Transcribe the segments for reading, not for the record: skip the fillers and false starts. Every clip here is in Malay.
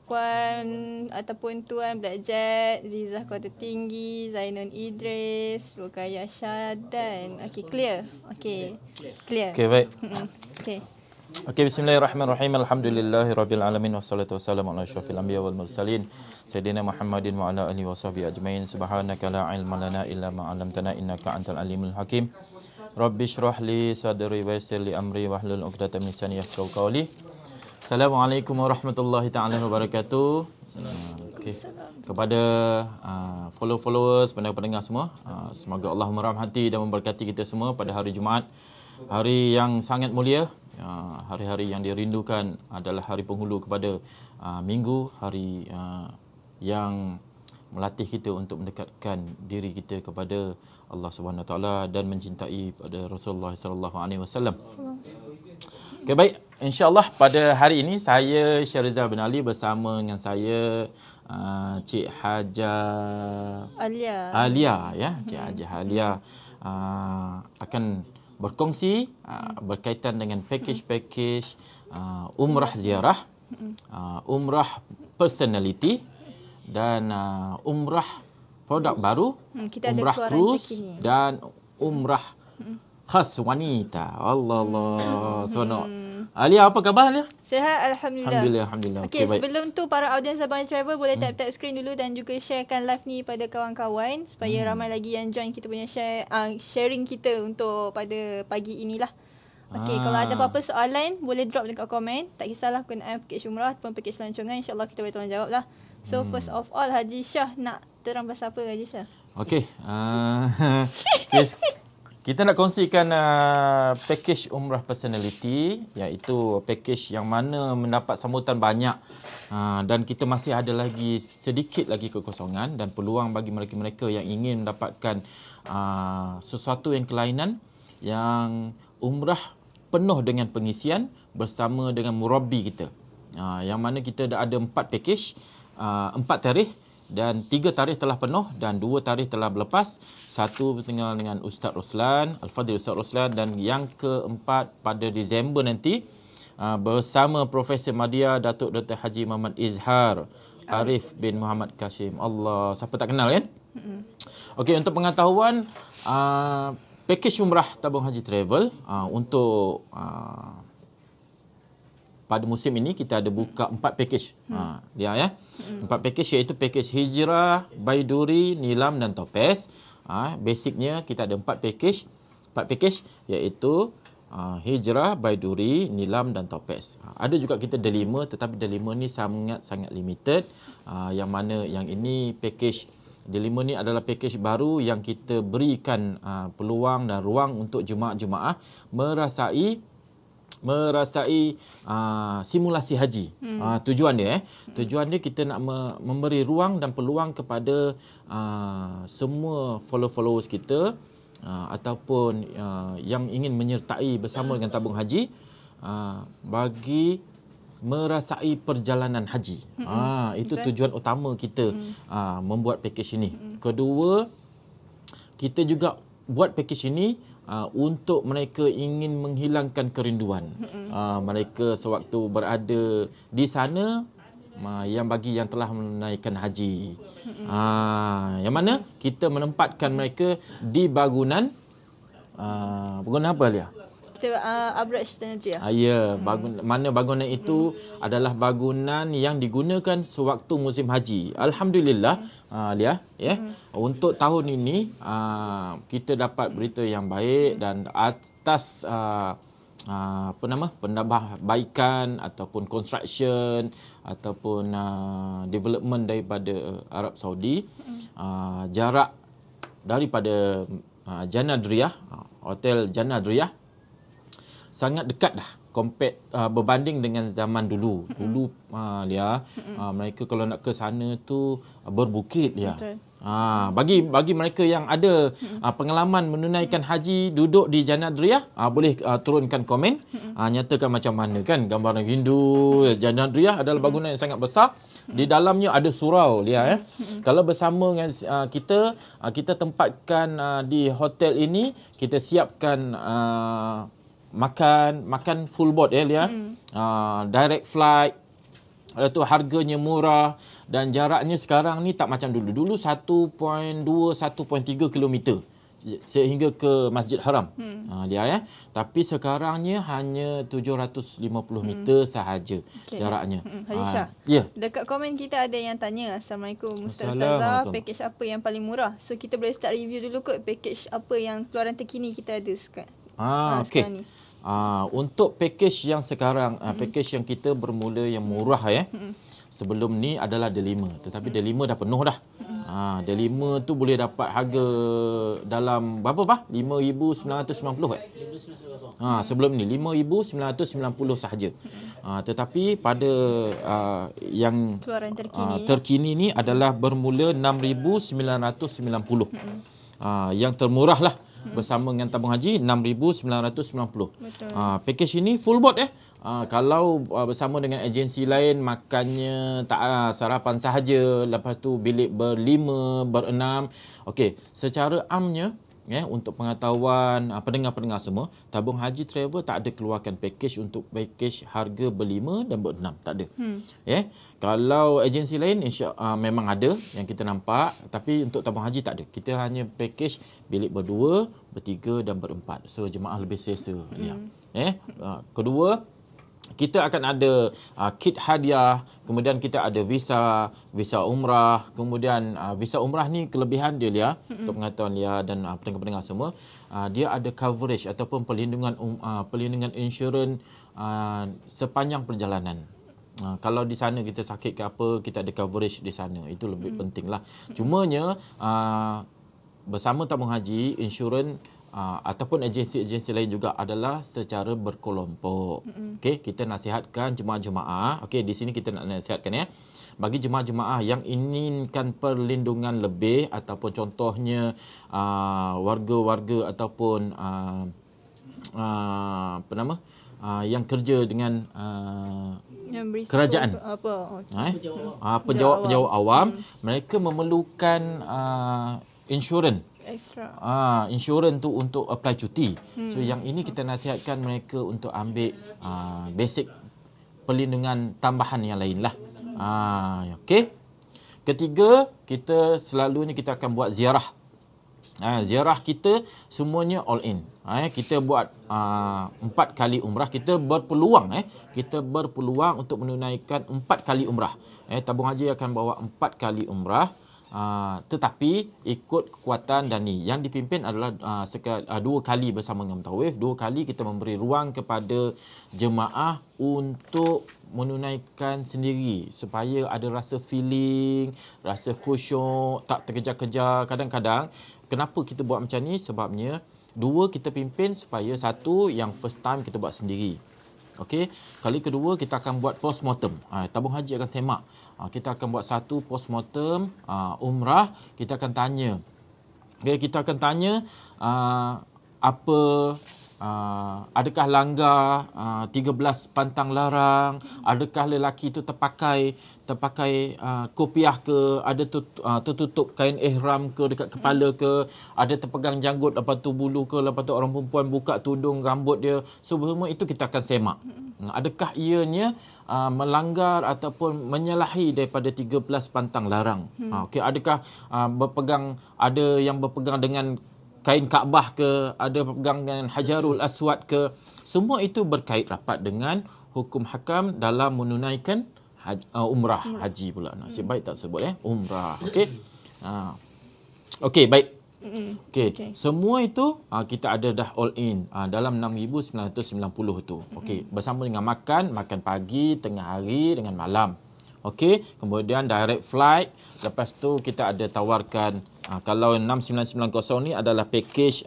Puan ataupun Tuan Black Jet, Zizah Kota Tinggi, Zainun Idris, Rukaya Syadan. Okey, clear. Okey. Clear. Okey, baik. Okey. Okey, bismillahirrahmanirrahim. Alhamdulillahirabbil alamin wassalatu wassalamu ala asyrafil anbiya wal mursalin sayyidina Muhammadin wa ala alihi wasahbihi ajmain. Subhanaka la ilma lana illa ma 'allamtana innaka antal alimul hakim. Rabbi shrah li sadri wa yassir li amri wahlul 'uqdatam min lisani yafqahu qawli. Assalamualaikum warahmatullahi taala wabarakatuh. Okay. Kepada followers, pendengar-pendengar semua, semoga Allah merahmati dan memberkati kita semua pada hari Jumaat, hari yang sangat mulia, hari-hari yang dirindukan adalah hari penghulu kepada minggu, hari yang melatih kita untuk mendekatkan diri kita kepada Allah Subhanahu Wa Taala dan mencintai pada Rasulullah sallallahu alaihi wasallam. Okay, baik. InsyaAllah pada hari ini saya Syarizal bin Ali bersama dengan saya Cik Hajah Alia ya, Cik Hajah Alia akan berkongsi berkaitan dengan package-package umrah ziarah, umrah personality dan umrah produk baru, umrah cruise dan umrah khas wanita. Allah sonok. Alia, apa khabar Alia? Sihat, Alhamdulillah. Alhamdulillah. Okey, sebelum tu para audiens Abang Travel boleh tap screen dulu dan juga sharekan live ni pada kawan-kawan supaya ramai lagi yang join kita punya sharing kita untuk pada pagi inilah. Okey, kalau ada apa-apa soalan boleh drop dekat komen. Tak kisahlah berkenaan package umrah ataupun package pelancongan, insya-Allah kita boleh tolong jawab lah. So first of all, Haji Shah nak terang pasal apa Haji Shah? Okey. Kita nak kongsikan package umrah personality, iaitu package yang mana mendapat sambutan banyak dan kita masih ada lagi sedikit lagi kekosongan dan peluang bagi mereka-mereka yang ingin mendapatkan sesuatu yang kelainan, yang umrah penuh dengan pengisian bersama dengan murabbi kita. Yang mana kita dah ada 4 package, 4 tarikh. Dan 3 tarikh telah penuh dan 2 tarikh telah berlepas. 1 bertengah dengan Ustaz Roslan, Al-Fadhil Ustaz Roslan, dan yang keempat pada Disember nanti bersama Profesor Madya Datuk Dr. Haji Muhammad Izhar Arif bin Muhammad Kashim. Allah, siapa tak kenal kan? Okey, untuk pengetahuan package umrah tabung haji travel untuk pada musim ini kita ada buka 4 package. Dia ya. 4 package iaitu package Hijrah, Baiduri, Nilam dan Topaz. Basicnya kita ada 4 package. 4 package iaitu Hijrah, Baiduri, Nilam dan Topaz. Ada juga kita Delima, tetapi Delima ni sangat-sangat limited. Yang mana yang ini package Delima ni adalah package baru yang kita berikan peluang dan ruang untuk jemaah-jemaah merasai simulasi haji. Tujuan dia tujuan dia kita nak memberi ruang dan peluang kepada semua followers kita ataupun yang ingin menyertai bersama dengan tabung haji bagi merasai perjalanan haji. Itu tujuan utama kita membuat package ini. Kedua, kita juga buat package ini untuk mereka ingin menghilangkan kerinduan. Mereka sewaktu berada di sana, yang bagi yang telah menunaikan haji. Yang mana kita menempatkan mereka di bangunan apa Alia? Abraj Tanah Jaya. Ya, mana bangunan itu adalah bangunan yang digunakan sewaktu musim haji. Alhamdulillah, Lia, untuk tahun ini kita dapat berita yang baik dan atas penambahbaikan ataupun construction ataupun development daripada Arab Saudi, jarak daripada Jannah Driyah, Hotel Jannah Driyah sangat dekat dah berbanding dengan zaman dulu. Mereka kalau nak ke sana tu berbukit dia. Bagi mereka yang ada pengalaman menunaikan haji duduk di Jannah Driyah, boleh turunkan komen, nyatakan macam mana kan gambaran rindu. Jannah Driyah adalah bangunan yang sangat besar. Di dalamnya ada surau dia. Kalau bersama dengan kita tempatkan di hotel ini, kita siapkan makan full board Lia. Direct flight, Lepas tu harganya murah dan jaraknya sekarang ni tak macam dulu. Dulu 1.2, 1.3 kilometer sehingga ke Masjid Haram. Dia ya. Tapi sekarangnya hanya 750 meter sahaja jaraknya. Haji Shah. Ya. Dekat komen kita ada yang tanya, Assalamualaikum Ustazah, Assalamualaikum. package apa yang paling murah? So kita boleh start review dulu kot package apa yang keluaran terkini kita ada sekarang. Okey. Sekarang ni. Untuk package yang sekarang, package yang kita bermula yang murah sebelum ni adalah D5. Tetapi D5 dah penuh dah. D5 tu boleh dapat harga dalam berapa bah? 5,990 sebelum ni 5,990 sahaja. Tetapi pada yang Keluaran terkini ni adalah bermula 6,990. Yang termurah lah bersama dengan tabung haji 6,990. Package ini full board kalau bersama dengan agensi lain makannya tak sarapan sahaja, lepas tu bilik berlima, berenam. Okey, secara amnya untuk pengetahuan pendengar-pendengar semua, tabung haji travel tak ada keluarkan package untuk package harga berlima dan berenam, tak ada. Kalau agensi lain memang ada yang kita nampak, tapi untuk tabung haji tak ada. Kita hanya package bilik berdua, bertiga dan berempat. So jemaah lebih selesa. Kedua, kita akan ada kit hadiah, kemudian kita ada visa umrah, kemudian visa umrah ni kelebihan dia untuk pengetahuan Lia dan pendengar-pendengar semua, dia ada coverage ataupun perlindungan insurans sepanjang perjalanan. Kalau di sana kita sakit ke apa, kita ada coverage di sana. Itu lebih penting lah. Cumanya bersama tabung haji, insurans ataupun agensi-agensi lain juga adalah secara berkelompok. Okey, kita nasihatkan jemaah-jemaah. Okey, di sini kita nak nasihatkan bagi jemaah-jemaah yang inginkan perlindungan lebih ataupun contohnya warga-warga ataupun yang kerja dengan kerajaan, penjawat awam, mereka memerlukan insurans extra. Insurans tu untuk apply cuti. So yang ini kita nasihatkan mereka untuk ambil basic perlindungan tambahan yang lain lah. Okey. Ketiga, kita selalunya kita akan buat ziarah. Ziarah kita semuanya all in. Kita buat 4 kali umrah. Kita berpeluang untuk menunaikan 4 kali umrah. Tabung haji akan bawa 4 kali umrah. Tetapi ikut kekuatan dan ni yang dipimpin adalah 2 kali bersama dengan mutawif, 2 kali kita memberi ruang kepada jemaah untuk menunaikan sendiri supaya ada rasa feeling, rasa khusyuk, tak terkejar-kejar. Kadang-kadang kenapa kita buat macam ni? Sebabnya 2 kita pimpin supaya 1 yang first time kita buat sendiri. Okey, kali kedua kita akan buat postmortem. Tabung haji akan semak. Kita akan buat 1 postmortem umrah. Kita akan tanya. Kita akan tanya adakah langgar 13 pantang larang, adakah lelaki itu terpakai kopiah ke, ada tertutup kain ihram ke dekat kepala ke, ada terpegang janggut lepas tu bulu ke, lepas tu orang perempuan buka tudung rambut dia. So semua itu kita akan semak. Adakah ianya melanggar ataupun menyalahi daripada 13 pantang larang. Okey, adakah ada yang berpegang dengan kain Kaabah ke, ada pegang dengan Hajarul Aswad ke. Semua itu berkait rapat dengan hukum hakam dalam menunaikan umrah. Haji pula. Nasib baik tak sebut umrah. Okey. Okey, baik. Okey. Semua itu kita ada dah all in dalam 6,990 tu. Okey, bersama dengan makan pagi, tengah hari dengan malam. Okey, kemudian direct flight. Lepas tu kita ada tawarkan kalau 6990 ni adalah package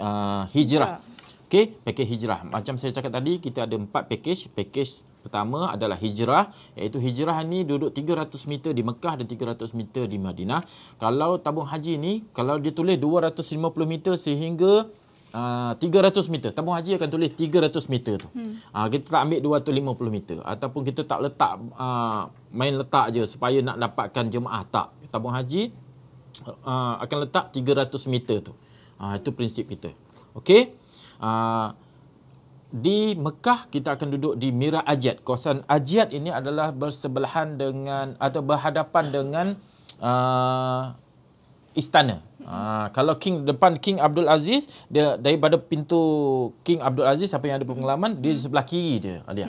hijrah. Okey, package hijrah. Macam saya cakap tadi, kita ada 4 package. Package pertama adalah hijrah, iaitu hijrah ni duduk 300 meter di Mekah dan 300 meter di Madinah. Kalau tabung haji ni, kalau dia tulis 250 meter sehingga 300 meter. Tabung haji akan tulis 300 meter tu. Kita tak ambil 250 meter. Ataupun kita tak letak, main letak je supaya nak dapatkan jemaah. Tak. Tabung haji akan letak 300 meter tu. Itu prinsip kita. Okey. di Mekah kita akan duduk di Mira Ajat. Kawasan Ajat ini adalah bersebelahan dengan atau berhadapan dengan istana. Kalau depan King Abdul Aziz, dia daripada pintu King Abdul Aziz, siapa yang ada pengalaman, dia di sebelah kiri dia, Alia.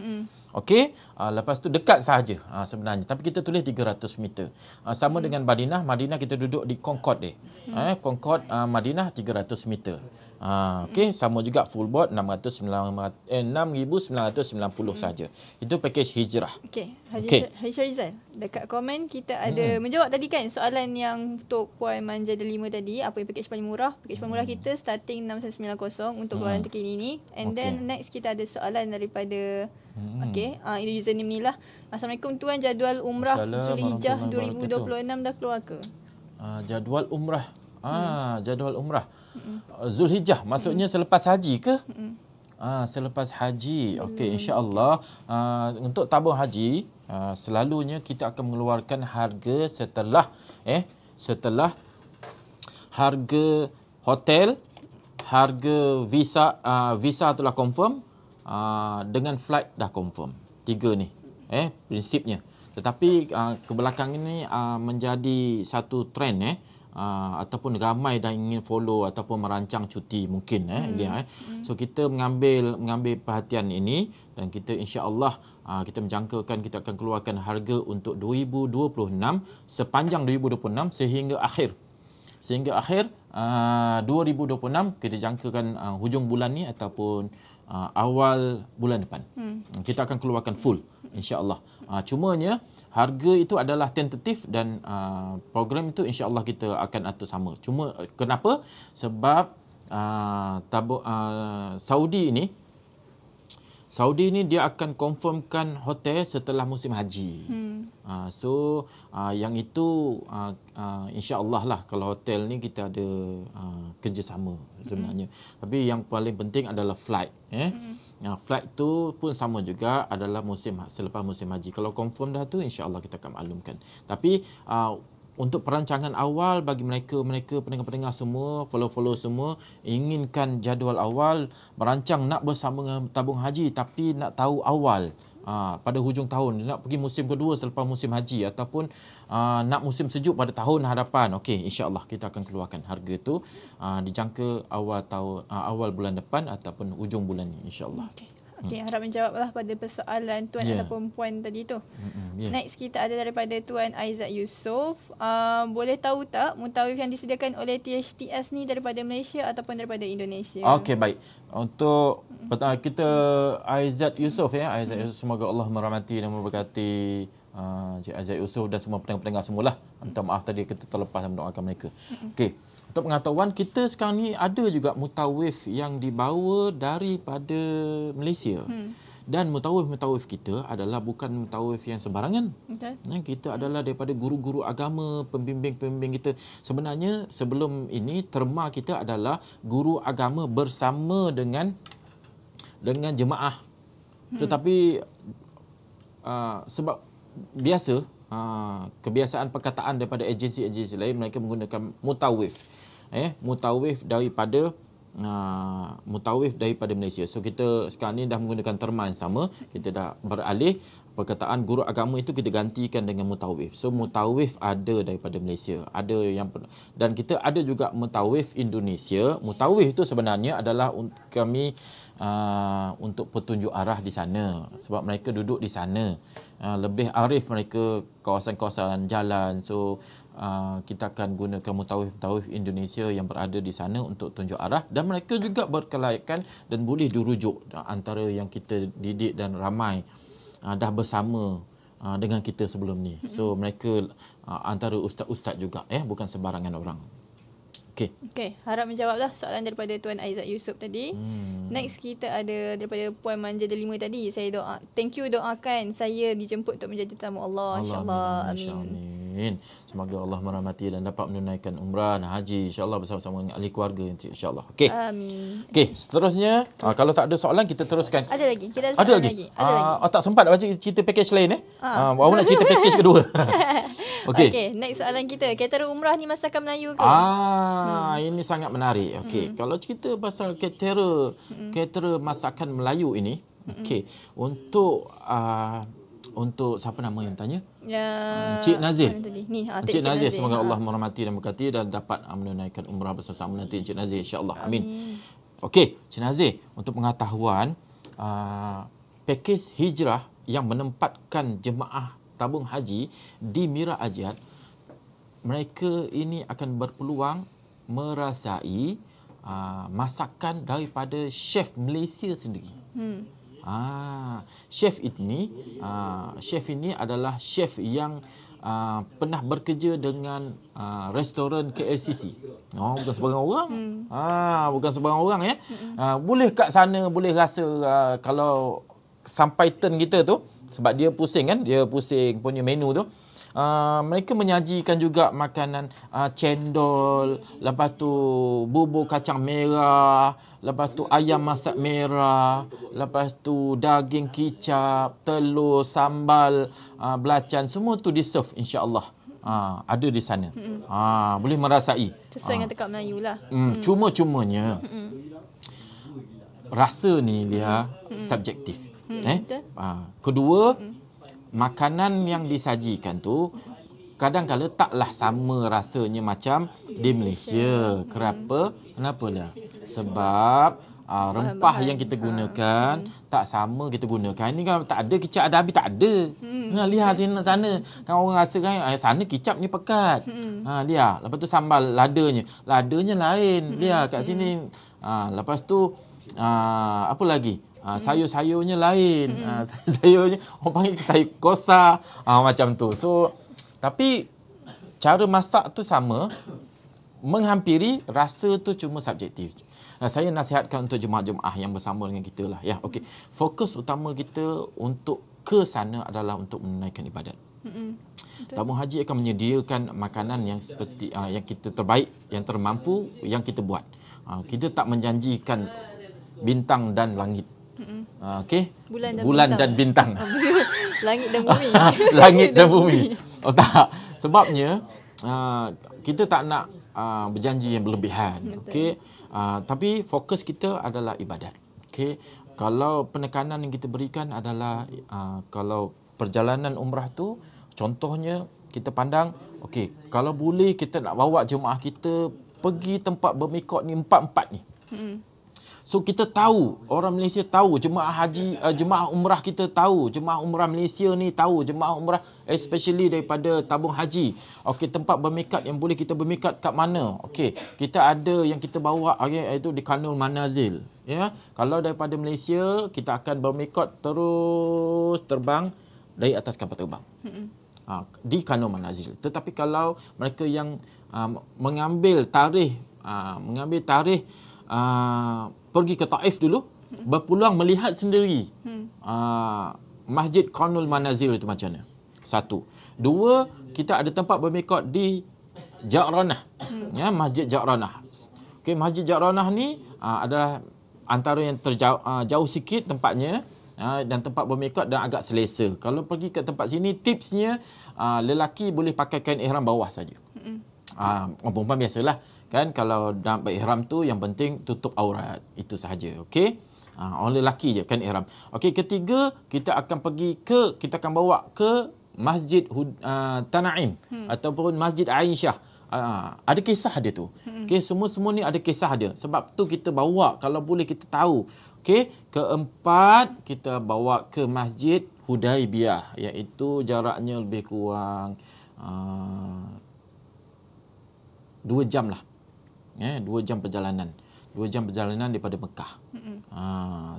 Okey, lepas tu dekat sahaja sebenarnya, tapi kita tulis 300 meter. Sama dengan Madinah, Madinah kita duduk di Concord dia. Concord Madinah 300 meter. Okey, sama juga full board 6,990 saja. Itu package hijrah. Okey, Haji Syarizal, dekat komen kita ada menjawab tadi kan soalan yang untuk Puan Manja Delima tadi, apa yang package paling murah? Package paling murah kita starting 690 untuk keluaran terkini ni. And then next kita ada soalan daripada okey, ini username ni lah. Assalamualaikum tuan, jadual umrah Zulhijjah 2026 dah keluar ke? Jadual umrah. Jadual umrah. Zulhijjah maksudnya selepas haji ke? Selepas haji. Okey, insya-Allah untuk tabung haji selalunya kita akan mengeluarkan harga setelah harga hotel, harga visa telah confirm, dengan flight dah confirm. 3 ni prinsipnya. Tetapi kebelakang ini menjadi satu trend ataupun ramai dah ingin follow ataupun merancang cuti mungkin So kita mengambil perhatian ini dan kita insya-Allah kita menjangkakan kita akan keluarkan harga untuk 2026 sepanjang 2026 sehingga akhir 2026 kita jangkakan hujung bulan ni ataupun awal bulan depan. Kita akan keluarkan full insya-Allah. Cumanya harga itu adalah tentatif dan program itu insya-Allah kita akan atur sama. Cuma kenapa? Sebab Saudi ini dia akan confirmkan hotel setelah musim haji. Yang itu insya-Allah lah, kalau hotel ni kita ada kerjasama sebenarnya. Tapi yang paling penting adalah flight. Flight tu pun sama juga adalah selepas musim haji. Kalau confirm dah tu insya-Allah kita akan maklumkan. Tapi untuk perancangan awal bagi mereka pendengar-pendengar semua, follow semua, inginkan jadual awal, merancang nak bersama dengan tabung haji tapi nak tahu awal pada hujung tahun, nak pergi musim kedua selepas musim haji ataupun nak musim sejuk pada tahun hadapan. Okey, insya-Allah kita akan keluarkan harga itu dijangka awal bulan depan ataupun hujung bulan ni insya-Allah. Okey, harap menjawablah pada persoalan tuan ataupun puan tadi tu. Next kita ada daripada Tuan Aizat Yusof. Boleh tahu tak mutawif yang disediakan oleh THTS ni daripada Malaysia ataupun daripada Indonesia? Okey, baik. Untuk kita Aizat Yusof Aizat Yusof, semoga Allah merahmati dan memberkati Cik Aizat Yusof dan semua pendengar-pendengar semualah. Minta maaf tadi kita terlepas dan mendoakan mereka. Okey. Untuk pengetahuan, kita sekarang ni ada juga mutawif yang dibawa daripada Malaysia. Dan mutawif kita adalah bukan mutawif yang sembarangan. Kita adalah daripada guru-guru agama, pembimbing-pembimbing kita. Sebenarnya sebelum ini terma kita adalah guru agama bersama dengan jemaah. Tetapi sebab biasa kebiasaan perkataan daripada agensi-agensi lain, mereka menggunakan mutawif. Mutawif daripada Malaysia. So kita sekarang ni dah menggunakan terma yang sama. Kita dah beralih perkataan guru agama itu kita gantikan dengan mutawif. So mutawif ada daripada Malaysia, ada yang dan kita ada juga mutawif Indonesia. Mutawif itu sebenarnya adalah kami untuk petunjuk arah di sana, sebab mereka duduk di sana, lebih arif mereka kawasan-kawasan jalan. So kita akan gunakan mutawif Indonesia yang berada di sana untuk tunjuk arah, dan mereka juga berkelayakan dan boleh dirujuk antara yang kita didik dan ramai dah bersama dengan kita sebelum ni. So mereka antara ustaz-ustaz juga, bukan sembarangan orang. Okey, harap menjawablah soalan daripada Tuan Aizat Yusof tadi. Next kita ada daripada Puan Manja Delima tadi. Saya thank you, doakan saya dijemput untuk menjadi tetamu Allah, insya-Allah. Amin. Semoga Allah merahmati dan dapat menunaikan umrah dan haji insya-Allah bersama-sama dengan ahli keluarga insya-Allah. Okey. Amin. Okey, seterusnya kalau tak ada soalan kita teruskan. Ada lagi. Kita ada soalan lagi. Tak sempat baca cerita package lain Baru nak cerita package kedua. Okey. Next soalan kita. Caterer umrah ni masakan Melayu ke? Ini sangat menarik. Okey, kalau cerita pasal caterer masakan Melayu ini, okey, untuk siapa nama yang tanya? Encik Nazir. Encik Nazir, semoga Allah merahmati dan berkati dan dapat menunaikan umrah bersama nanti Encik Nazir, insya-Allah. Amin. Okey, Encik Nazir, untuk pengetahuan, pakej hijrah yang menempatkan jemaah tabung haji di Mira Ajiat, mereka ini akan berpeluang merasai masakan daripada chef Malaysia sendiri. Chef ini adalah chef yang pernah bekerja dengan restoran KLCC. Bukan sebarang orang. Bukan sebarang orang ya. Boleh kat sana boleh rasa kalau sampai turn kita tu, sebab dia pusing kan, dia pusing punya menu tu. Mereka menyajikan juga makanan cendol, lepas tu bubur kacang merah, lepas tu ayam masak merah, lepas tu daging kicap, telur, sambal, belacan, semua tu di-serve insya-Allah. Ada di sana. Boleh merasai. Sesuai dengan tekak Melayu lah. Cuma-cumanya rasa ni dia subjektif. Kedua, makanan yang disajikan tu kadang-kadang taklah sama rasanya macam di Malaysia. Kenapa lah? Sebab rempah yang kita gunakan tak sama kita gunakan. Ini kalau tak ada kicap ada habis tak ada. Lihat sana kan orang rasa kan sana kicap ni pekat. Lihat. Lepas tu sambal ladanya lain. Lihat kat sini. Lepas tu apa lagi? Sayur-sayurnya lain. Sayurnya orang panggil sayur kosa. Macam tu. So, tapi cara masak tu sama, menghampiri, rasa tu cuma subjektif. Saya nasihatkan untuk jemaah-jemaah yang bersama dengan kita lah. Ya, okey. Fokus utama kita untuk ke sana adalah untuk menunaikan ibadat. Tabung haji akan menyediakan makanan yang seperti yang kita terbaik, yang termampu, yang kita buat. Kita tak menjanjikan bintang dan langit. Okey. Bulan dan bintang. Langit dan bumi. Langit dan bumi. Tak. Sebabnya kita tak nak berjanji yang berlebihan. Okey. Tapi fokus kita adalah ibadat. Okey. Kalau penekanan yang kita berikan adalah kalau perjalanan umrah tu, contohnya kita pandang, okey, kalau boleh kita nak bawa jemaah kita pergi tempat bermikot ni empat-empat ni. So kita tahu, orang Malaysia tahu, jemaah haji, jemaah umrah kita tahu, jemaah umrah Malaysia ni tahu, jemaah umrah especially daripada tabung haji. Okey, tempat bermikat yang boleh kita bermikat kat mana? Okey, kita ada yang kita bawa iaitu di Kanul Manazil. Ya, kalau daripada Malaysia kita akan bermikat terus terbang dari atas kapal terbang. Di Kanul Manazil. Tetapi kalau mereka yang mengambil tarikh pergi ke Taif dulu, berpeluang melihat sendiri Masjid Kanul Manazil itu macam mana. Satu. Dua, kita ada tempat bermikot di Ja'ranah. Ya, Masjid Ja'ranah. Okey, Masjid Ja'ranah ni adalah antara yang jauh sikit tempatnya dan tempat bermikot dan agak selesa. Kalau pergi ke tempat sini, tipsnya lelaki boleh pakai kain ihram bawah saja. Orang perempuan biasalah kan, kalau nak berihram tu yang penting tutup aurat, itu sahaja. Okey, orang lelaki je kan ihram. Okey, ketiga kita akan bawa ke Masjid Tanaim ataupun Masjid Aisyah. Ada kisah dia tu. Okey, semua ni ada kisah dia. Sebab tu kita bawa, kalau boleh kita tahu. Okey, keempat kita bawa ke Masjid Hudaibiyah, iaitu jaraknya lebih kurang 2 jam lah. 2 jam perjalanan. 2 jam perjalanan daripada Mekah.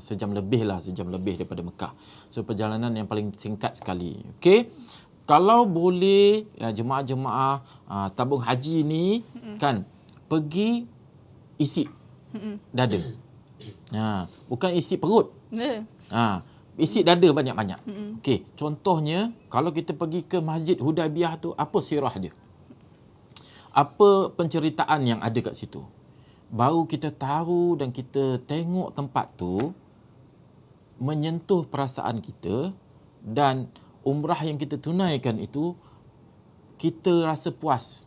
Sejam lebih daripada Mekah. So perjalanan yang paling singkat sekali. Okey. Kalau boleh jemaah-jemaah tabung haji ni kan pergi isi dada. Bukan isi perut. Isi dada banyak-banyak. Okey, contohnya kalau kita pergi ke Masjid Hudaibiyah tu, apa sirah dia? Apa penceritaan yang ada kat situ? Baru kita tahu dan kita tengok tempat tu, menyentuh perasaan kita, dan umrah yang kita tunaikan itu kita rasa puas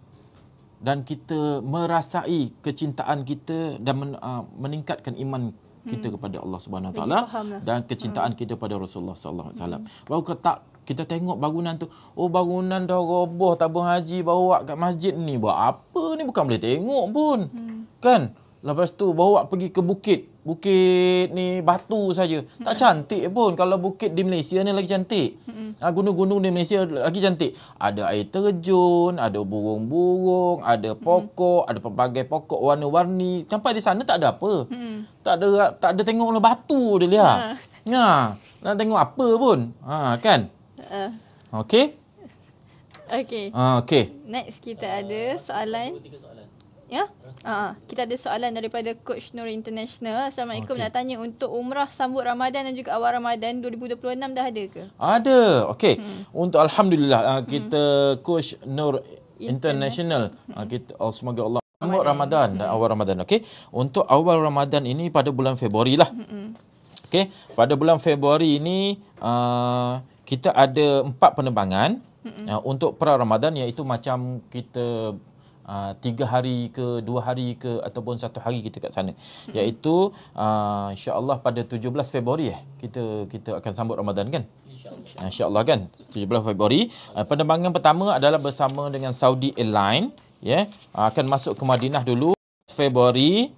dan kita merasai kecintaan kita dan meningkatkan iman kita kepada Allah Subhanahu Wa Taala dan kecintaan kita pada Rasulullah sallallahu alaihi wasallam. Baru kita tengok bangunan tu, oh bangunan dah roboh, tabung haji bawa kat masjid ni, buat apa ni, bukan boleh tengok pun. Kan? Lepas tu bawa pergi ke bukit ni batu saja. Tak cantik pun. Kalau bukit di Malaysia ni lagi cantik. Gunung-gunung di Malaysia lagi cantik. Ada air terjun, ada burung-burung, ada pokok, ada pelbagai pokok warna-warni. Sampai di sana tak ada apa. Tak ada tengok batu dia lihat. Nak tengok apa pun. Kan? Okey? Okey. Okey. Next kita ada soalan. Ya? Kita ada soalan daripada Coach Nur International. Assalamualaikum. Nak tanya, untuk umrah sambut Ramadan dan juga awal Ramadan 2026 dah ada ke? Ada. Okey. Untuk alhamdulillah kita Coach Nur International, kita semoga Allah sambut Ramadan dan awal Ramadan. Okey. Untuk awal Ramadan ini pada bulan Februari lah. Okey. Pada bulan Februari ini kita ada 4 penerbangan untuk pra Ramadan, iaitu macam kita 3 hari ke 2 hari ke ataupun 1 hari kita kat sana, iaitu insya-Allah pada 17 Februari kita akan sambut Ramadan kan, insya-Allah kan 17 Februari. Penerbangan pertama adalah bersama dengan Saudi Airlines, akan masuk ke Madinah dulu Februari,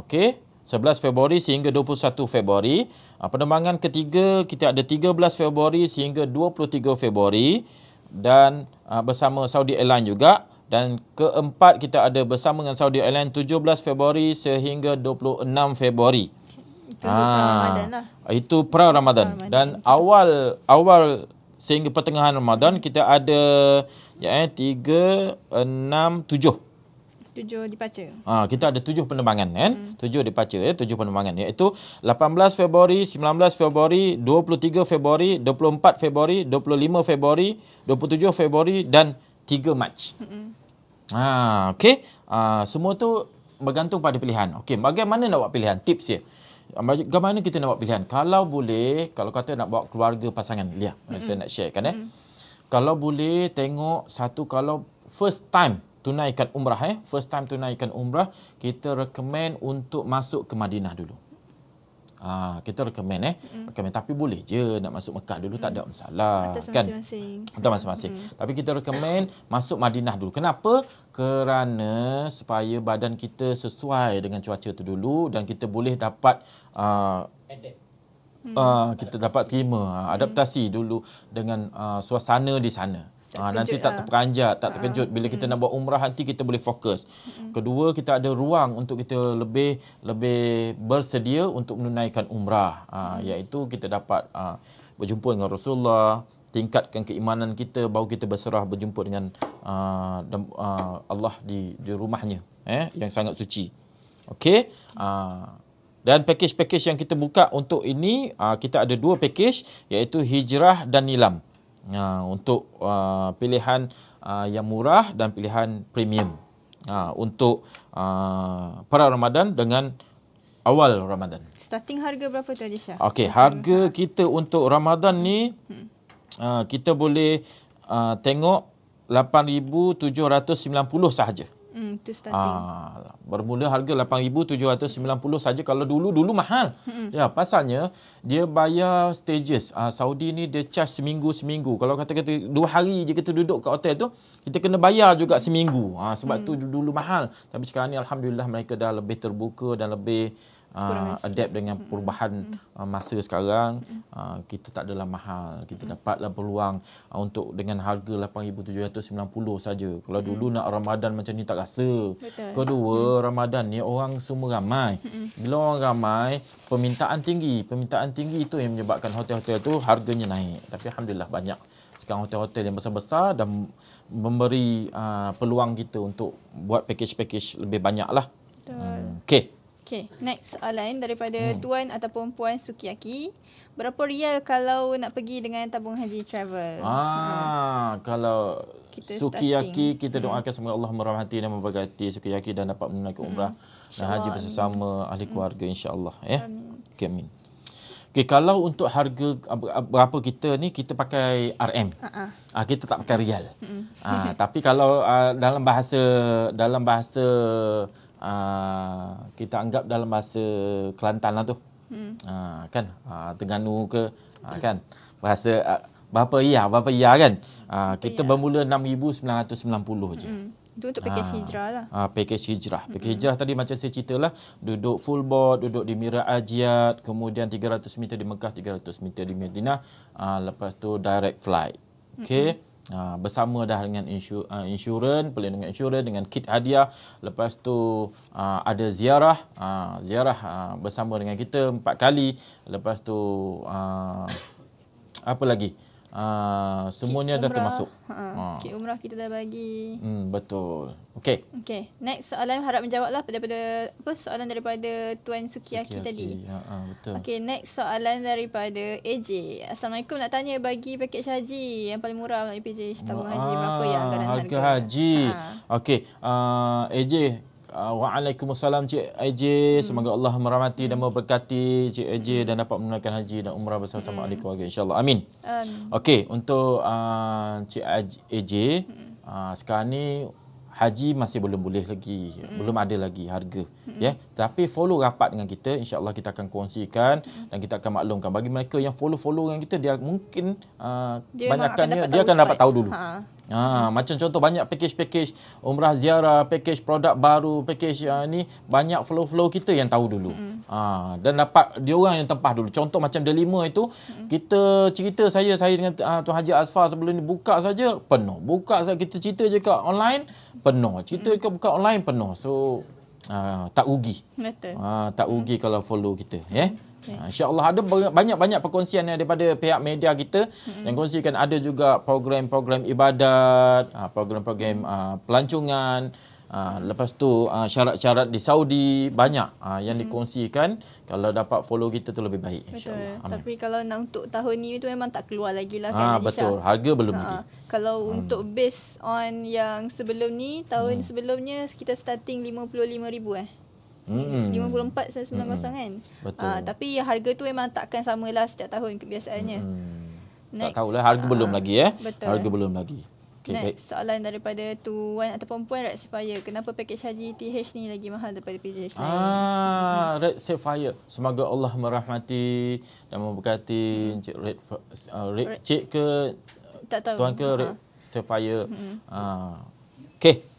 okey, 11 Februari sehingga 21 Februari. Penerbangan ketiga kita ada 13 Februari sehingga 23 Februari dan bersama Saudi Airlines juga. Dan keempat kita ada bersama dengan Saudi Airlines 17 Februari sehingga 26 Februari. Itu Ramadan lah. Itu pra Ramadan. Dan awal sehingga pertengahan Ramadan kita ada 3, 6, 7. 7 departure. Kita ada 7 penerbangan kan. 7 departure 7 penerbangan, iaitu 18 Februari, 19 Februari, 23 Februari, 24 Februari, 25 Februari, 27 Februari dan 3 Mac. Okey. Semua tu bergantung pada pilihan. Okey, bagaimana nak buat pilihan? Tips dia. Bagaimana kita nak buat pilihan? Kalau boleh, kalau kata nak bawa keluarga pasangan, lihat, saya nak share kan Kalau boleh tengok kalau first time tunaikan umrah first time tunaikan umrah, kita recommend untuk masuk ke Madinah dulu. Kita recommend tapi boleh je nak masuk Mekah dulu, tak ada masalah kan, atas masing-masing. Tapi kita recommend masuk Madinah dulu. Kenapa? Kerana supaya badan kita sesuai dengan cuaca tu dulu dan kita boleh dapat kita dapat terima adaptasi dulu dengan suasana di sana. Nanti tak terperanjat, tak terkejut bila kita nak buat umrah, nanti kita boleh fokus. Kedua, kita ada ruang untuk kita lebih bersedia untuk menunaikan umrah, iaitu kita dapat berjumpa dengan Rasulullah, tingkatkan keimanan kita, baru kita berserah berjumpa dengan Allah di rumahnya yang sangat suci. Okey. Dan pakej-pakej yang kita buka untuk ini, kita ada 2 pakej, iaitu hijrah dan nilam. Untuk pilihan yang murah dan pilihan premium untuk pra Ramadan dengan awal Ramadan. Starting harga berapa tu Adisha? Okey, harga kita untuk Ramadan ni kita boleh tengok 8,790 sahaja. Itu starting. Bermula harga 8,790 saja. Kalau dulu mahal. Ya, pasalnya dia bayar stages. Saudi ni dia charge seminggu. Kalau kata 2 hari je kita duduk kat hotel tu, kita kena bayar juga seminggu. Sebab tu dulu mahal. Tapi sekarang ni alhamdulillah mereka dah lebih terbuka dan lebih adapt dengan perubahan masa sekarang. Kita tak adalah mahal. Kita dapatlah peluang untuk dengan harga 8,790 saja. Kalau dulu nak Ramadan macam ni tak rasa. Betul. Kedua, Ramadan ni orang semua ramai. Bila orang ramai, permintaan tinggi itu yang menyebabkan hotel-hotel tu harganya naik. Tapi alhamdulillah banyak sekarang hotel-hotel yang besar-besar dan memberi peluang kita untuk buat package-package lebih banyak lah. Okey, next soalan daripada Tuan ataupun Puan Sukiyaki. Berapa rial kalau nak pergi dengan tabung haji travel? Kalau Kita Sukiyaki, kita doakan semoga Allah merahmati dan memberkati Sukiyaki dan dapat menunaikan umrah dan haji bersama ahli keluarga insya-Allah. Amin. Okay, amin. Okey, kalau untuk harga berapa kita ni, kita pakai RM. Kita tak pakai rial. Tapi kalau dalam bahasa kita anggap dalam bahasa Kelantan lah tu. Kan? Terengganu ke kan? Bahasa berapa ya kan? Kita bermula 6,990 je. Itu untuk package hijrah lah. Package hijrah. Package hijrah tadi macam saya ceritalah, duduk full board, duduk di Mira Ajiat, kemudian 300 meter di Mekah, 300 meter di Madinah, lepas tu direct flight. Okey. Bersama dah dengan insurans, pelindungan insurans dengan kit hadiah. Lepas tu ada ziarah, bersama dengan kita 4 kali. Lepas tu apa lagi? Semuanya dah termasuk. Kit umrah kita dah bagi. Betul. Okey. Next soalan harap menjawablah daripada soalan daripada Tuan Sukiyaki tadi. Betul. Okey, next soalan daripada AJ. Assalamualaikum, nak tanya bagi pakej haji yang paling murah melalui PJ tabung haji berapa yang anggaran harga haji. Okey, AJ, Waalaikumsalam Cik AJ. Semoga Allah merahmati dan memberkati Cik AJ dan dapat menunaikan haji dan umrah bersama-sama ahli keluarga, insya-Allah. Amin. Okey, untuk Cik AJ, sekarang ni haji masih belum boleh lagi, belum ada lagi harga, ya. Tapi follow rapat dengan kita, insya-Allah kita akan kongsikan dan kita akan maklumkan bagi mereka yang follow dia, dia mungkin banyakkannya dia akan dapat tahu dulu. Macam contoh banyak package umrah ziarah, package produk baru, package ni banyak flow kita yang tahu dulu. Dan dapat dia orang yang tempah dulu. Contoh macam Delima itu, kita cerita saya dengan Tuan Haji Asfar sebelum ni buka saja penuh. Kita cerita je kat online penuh. Cerita kat buka online penuh. So tak rugi. Betul. Tak rugi kalau follow kita, ya. InsyaAllah ada banyak perkongsian daripada pihak media kita yang kongsikan. Ada juga program-program ibadat, program-program pelancongan, lepas tu syarat-syarat di Saudi, banyak yang dikongsikan. Kalau dapat follow kita tu lebih baik, insyaAllah. Tapi kalau nak untuk tahun ni tu memang tak keluar lagi lah kan, betul, harga belum lagi. Kalau untuk based on yang sebelum ni, tahun sebelumnya kita starting 55,000 54,990 kan. Betul. Tapi harga tu memang takkan samalah setiap tahun kebiasaannya. Tak tahulah, harga belum lagi, ya. Betul. Harga belum lagi. Okay, next soalan daripada Tuan ataupun Puan Red Sapphire. Kenapa package haji TH ni lagi mahal daripada PJ? Red Sapphire. Semoga Allah merahmati dan memberkati Cik Red Cik ke tak tahu. Tuan ke Red Sapphire. Okey.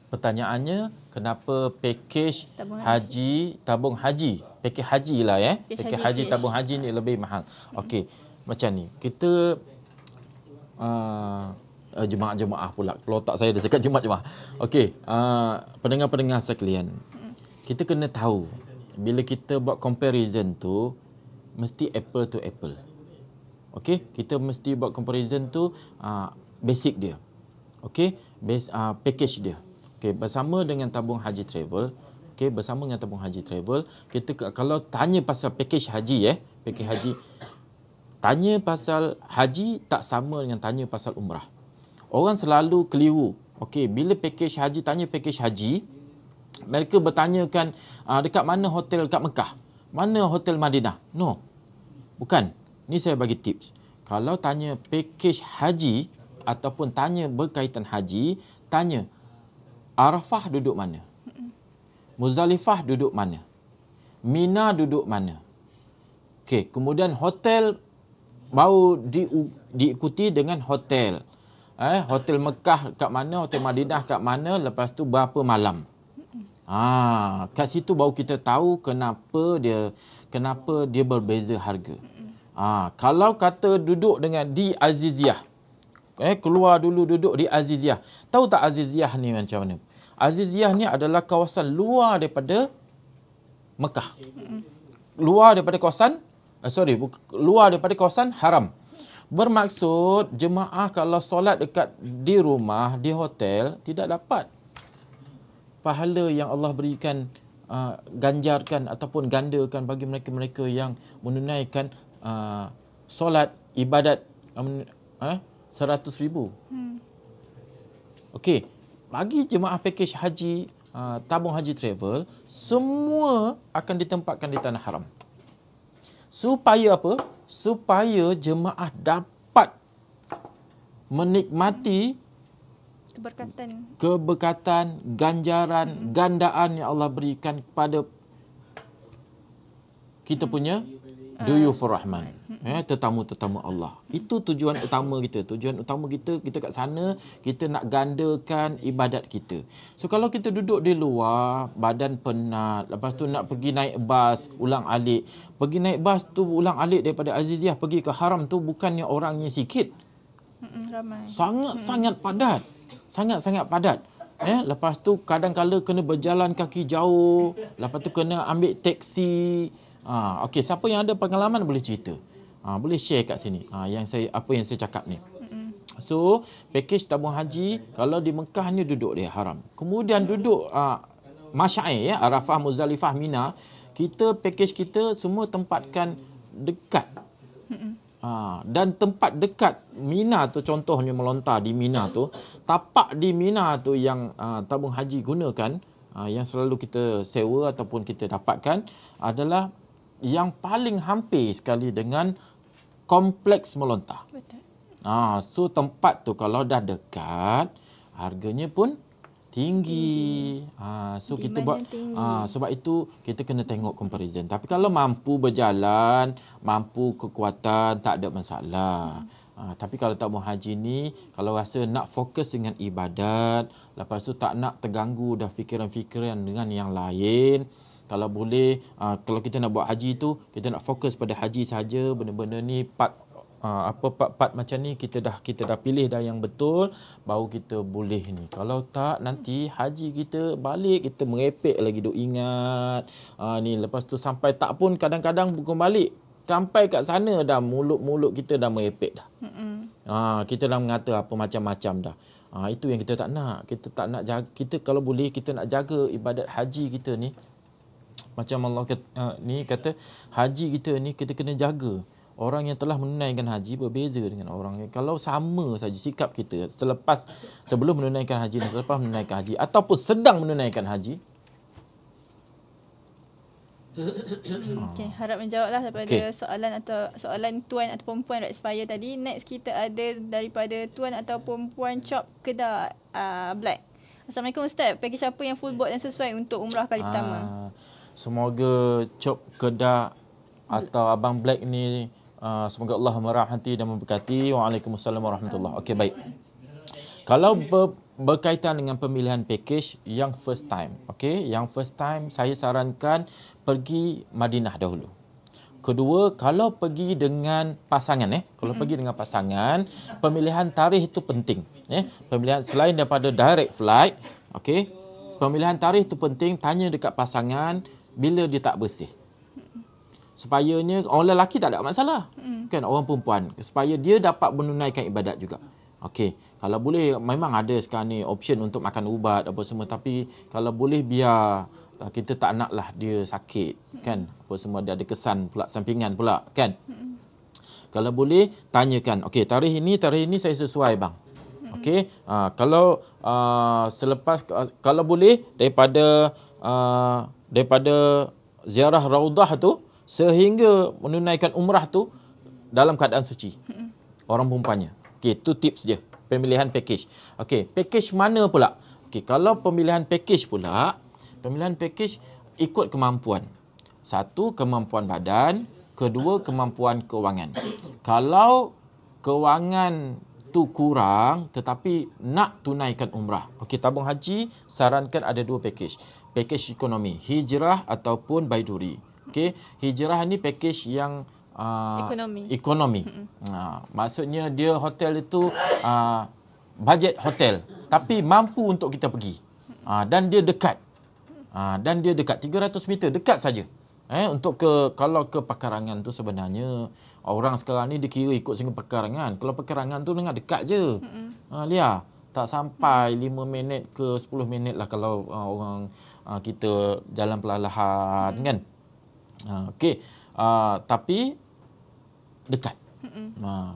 Pertanyaannya, kenapa package tabung haji, package haji lah, ya. Package haji tabung haji ni lebih mahal. Okey, macam ni. Kita jemaah pula. Kalau tak saya dah cakap jemaah. Okey, pendengar-pendengar sekalian. Kita kena tahu bila kita buat comparison tu mesti apple to apple. Okey, kita mesti buat comparison tu basic dia. Okey, package dia. Okey, bersama dengan tabung haji travel, kita kalau tanya pasal package haji, package haji, tanya pasal haji tak sama dengan tanya pasal umrah. Orang selalu keliru. Okey, bila package haji, tanya package haji, mereka bertanyakan dekat mana hotel kat Mekah, mana hotel Madinah. No, bukan. Ni saya bagi tips. Kalau tanya package haji ataupun tanya berkaitan haji, tanya Arafah duduk mana? Muzdalifah duduk mana? Mina duduk mana? Okey, kemudian hotel baru diikuti dengan hotel. Hotel Mekah kat mana, hotel Madinah kat mana, lepas tu berapa malam. Kat situ baru kita tahu kenapa dia berbeza harga. Kalau kata duduk dengan di Aziziyah, keluar dulu duduk di Aziziyah. Tahu tak Aziziyah ni macam mana? Aziziyah ni adalah kawasan luar daripada Mekah. Luar daripada kawasan haram. Bermaksud jemaah kalau solat dekat di rumah, di hotel, tidak dapat pahala yang Allah berikan, ganjarkan ataupun gandakan bagi mereka-mereka yang menunaikan solat ibadat 100,000. Okey, bagi jemaah package haji tabung haji travel, semua akan ditempatkan di tanah haram. Supaya apa? Supaya jemaah dapat menikmati keberkatan, ganjaran, gandaan yang Allah berikan kepada kita punya duyufur rahman, tetamu-tetamu Allah. Itu tujuan utama kita. Tujuan utama kita kat sana, kita nak gandakan ibadat kita. So kalau kita duduk di luar, badan penat, lepas tu nak pergi naik bas ulang-alik. Pergi naik bas tu ulang-alik daripada Aziziyah pergi ke Haram tu bukannya orangnya sikit. Ramai. Sangat-sangat padat. Sangat-sangat padat. Lepas tu kadang-kala kena berjalan kaki jauh, lepas tu kena ambil teksi. Okey, siapa yang ada pengalaman boleh cerita. Boleh share kat sini. Apa yang saya cakap ni. So, package tabung haji kalau di Mekah ni duduk dia haram. Kemudian duduk Masyair Arafah, Muzdalifah, Mina, package kita semua tempatkan dekat. Dan tempat dekat Mina tu, contohnya melontar di Mina tu, tapak di Mina tu yang tabung haji gunakan, yang selalu kita sewa ataupun kita dapatkan adalah yang paling hampir sekali dengan kompleks melontar. Betul. So tempat tu kalau dah dekat, harganya pun tinggi. So kita buat sebab itu kita kena tengok comparison. Tapi kalau mampu berjalan, mampu kekuatan, tak ada masalah. Tapi kalau tabung haji ni, kalau rasa nak fokus dengan ibadat, lepas tu tak nak terganggu dah fikiran-fikiran dengan yang lain, kalau boleh, kalau kita nak buat haji tu, kita nak fokus pada haji saja. Benda-benda ni part macam ni kita dah pilih dah yang betul, baru kita boleh ni. Kalau tak, nanti haji kita balik, kita merepek lagi duk ingat. Ni lepas tu sampai tak pun kadang-kadang bukan balik, sampai kat sana dah mulut kita dah merepek dah. Kita dah mengata apa macam-macam dah. Itu yang kita tak nak. Kita tak nak jaga, kita kalau boleh kita nak jaga ibadat haji kita ni. Macam Allah kata haji kita ni kita kena jaga. Orang yang telah menunaikan haji berbeza dengan orang yang kalau sama saja sikap kita sebelum menunaikan haji dan selepas menunaikan haji ataupun sedang menunaikan haji. Harap menjawablah daripada soalan tuan ataupun puan Red Spire tadi. Next kita ada daripada tuan ataupun puan Chop Kedah Black. Assalamualaikum Ustaz. Package apa yang full board dan sesuai untuk umrah kali pertama? Semoga Chop Kedah atau Abang Black ni semoga Allah merahmati dan memberkati. Waalaikumsalam warahmatullahi. Okey, baik. Kalau berkaitan dengan pemilihan package yang first time, yang first time saya sarankan pergi Madinah dahulu. Kedua, kalau pergi dengan pasangan, pergi dengan pasangan, pemilihan tarikh itu penting. Pemilihan selain daripada direct flight, pemilihan tarikh itu penting. Tanya dekat pasangan bila dia tak bersih. Supayanya orang lelaki tak ada masalah. Kan orang perempuan. Supaya dia dapat menunaikan ibadat juga. Kalau boleh, memang ada sekarang ni option untuk makan ubat apa semua. Tapi kalau boleh biar kita tak naklah dia sakit. Kan? Apa semua dia ada kesan pula, sampingan pula. Kan? Kalau boleh, tanyakan. Tarikh ini saya sesuai bang. Kalau selepas, kalau boleh daripada ziarah Raudah tu sehingga menunaikan umrah tu dalam keadaan suci. Orang perempuannya. Itu tips dia. Pemilihan package. Package mana pula? Kalau pemilihan package pula, pemilihan package ikut kemampuan. Satu, kemampuan badan. Kedua, kemampuan keuangan. Kalau keuangan tu kurang tetapi nak tunaikan umrah. Tabung haji sarankan ada dua package. Package ekonomi, hijrah ataupun baiduri. Hijrah ni package yang ekonomi. Maksudnya dia hotel itu bajet hotel tapi mampu untuk kita pergi. Dan dia dekat. 300 meter dekat saja. Kalau ke pekarangan tu sebenarnya orang sekarang ni dikira ikut singgah pekarangan. Kalau pekarangan tu dengar dekat je. Tak sampai 5 minit ke 10 minit lah kalau orang kita jalan perlahan kan. Tapi dekat.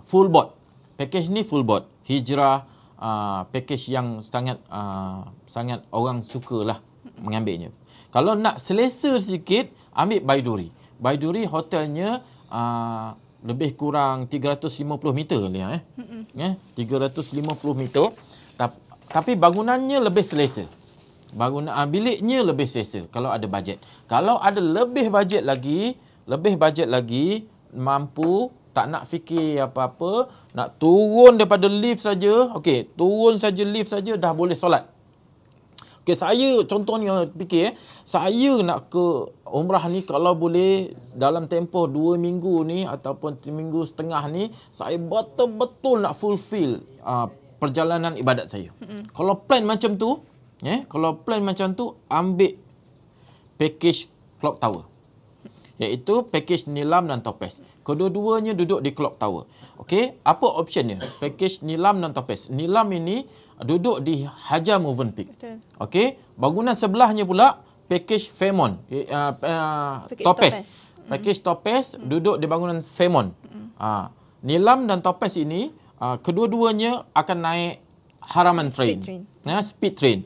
Full board. Package ni full board. Hijrah package yang sangat orang sukalah mengambilnya. Kalau nak selesa sikit, ambil Baiduri. Baiduri hotelnya lebih kurang 350 meter ni 350 meter. Tapi bangunannya lebih selesa. Biliknya lebih selesa kalau ada bajet. Kalau ada lebih bajet lagi, mampu, tak nak fikir apa-apa, nak turun daripada lift saja, okey, turun saja lift saja dah boleh solat. Okey, saya contohnya fikir, saya nak ke umrah ni kalau boleh dalam tempoh 2 minggu ni ataupun 3 minggu setengah ni, saya betul-betul nak fulfill perjalanan ibadat saya. Kalau plan macam tu, ambil package Clock Tower. Iaitu package Nilam dan Topaz. Kedua-duanya duduk di Clock Tower. Okey, apa optionnya? Package Nilam dan Topaz. Nilam ini duduk di Hajar Movenpick. Okey, bangunan sebelahnya pula package Fairmont. Topaz. Package Topaz duduk di bangunan Fairmont. Nilam dan Topaz ini kedua-duanya akan naik Haraman Train. Speed train.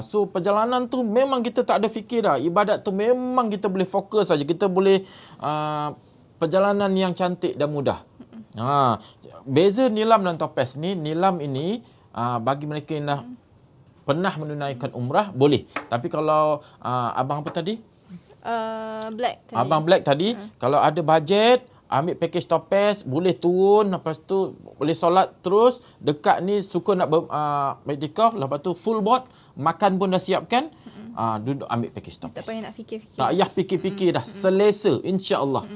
So perjalanan tu memang kita tak ada fikir dah. Ibadat tu memang kita boleh fokus saja. Kita boleh perjalanan yang cantik dan mudah. Beza Nilam dan Topaz ni, Nilam ini bagi mereka yang dah pernah menunaikan umrah boleh. Tapi kalau abang apa tadi? Black tadi. Abang Black tadi, kalau ada bajet, ambil package Topaz, boleh turun, lepas tu boleh solat terus, dekat ni suka nak beriktikaf, lepas tu full board, makan pun dah siapkan, duduk ambil package Topaz. Tak payah nak fikir-fikir. Tak payah fikir-fikir dah, selesa, insya-Allah.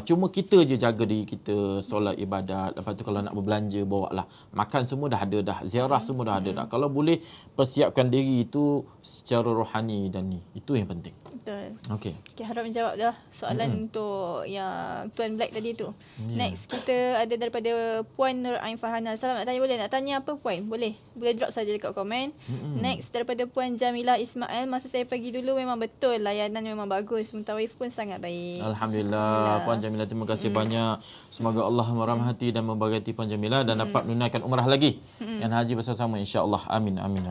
Cuma kita je jaga diri kita, solat ibadat, lepas tu kalau nak berbelanja bawa lah. Makan semua dah ada dah, ziarah semua dah ada dah. Kalau boleh persiapkan diri itu secara rohani dan ni, itu yang penting. Betul. Okey. Okay, harap menjawab dah soalan untuk yang Tuan Black tadi tu. Next, kita ada daripada Puan Nur Ain Farhana. Salam nak tanya boleh? Nak tanya apa Puan? Boleh. Boleh drop saja dekat komen. Next, daripada Puan Jamilah Ismail. Masa saya pergi dulu memang betul. Layanan memang bagus. Mutawif pun sangat baik. Alhamdulillah. Puan Jamilah, terima kasih banyak. Semoga Allah merahmati dan memberkati Puan Jamilah dan dapat menunaikan umrah lagi. Yang haji bersama-sama insya-Allah. Amin. Amin.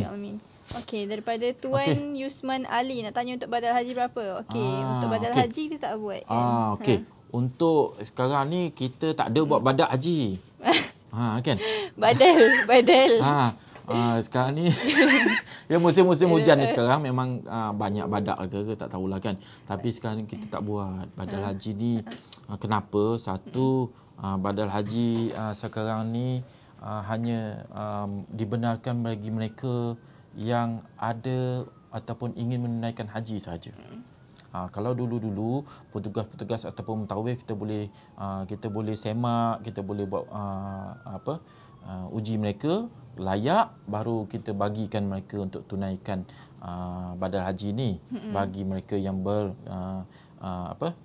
Amin. Okey, daripada Tuan Yusman Ali nak tanya untuk badal haji berapa? Okey, untuk badal haji kita tak buat kan. Okey. Untuk sekarang ni kita tak ada buat badal haji. Kan? Badal. Sekarang ni ya musim-musim hujan ni sekarang memang banyak badak ke tak tahulah kan. Tapi sekarang ni kita tak buat badal haji ni. Kenapa? Satu, badal haji sekarang ni hanya dibenarkan bagi mereka yang ada ataupun ingin menunaikan haji sahaja. Kalau dulu-dulu petugas-petugas ataupun mutawif kita boleh semak, kita boleh buat uji mereka layak, baru kita bagikan mereka untuk tunaikan badal haji ni bagi mereka yang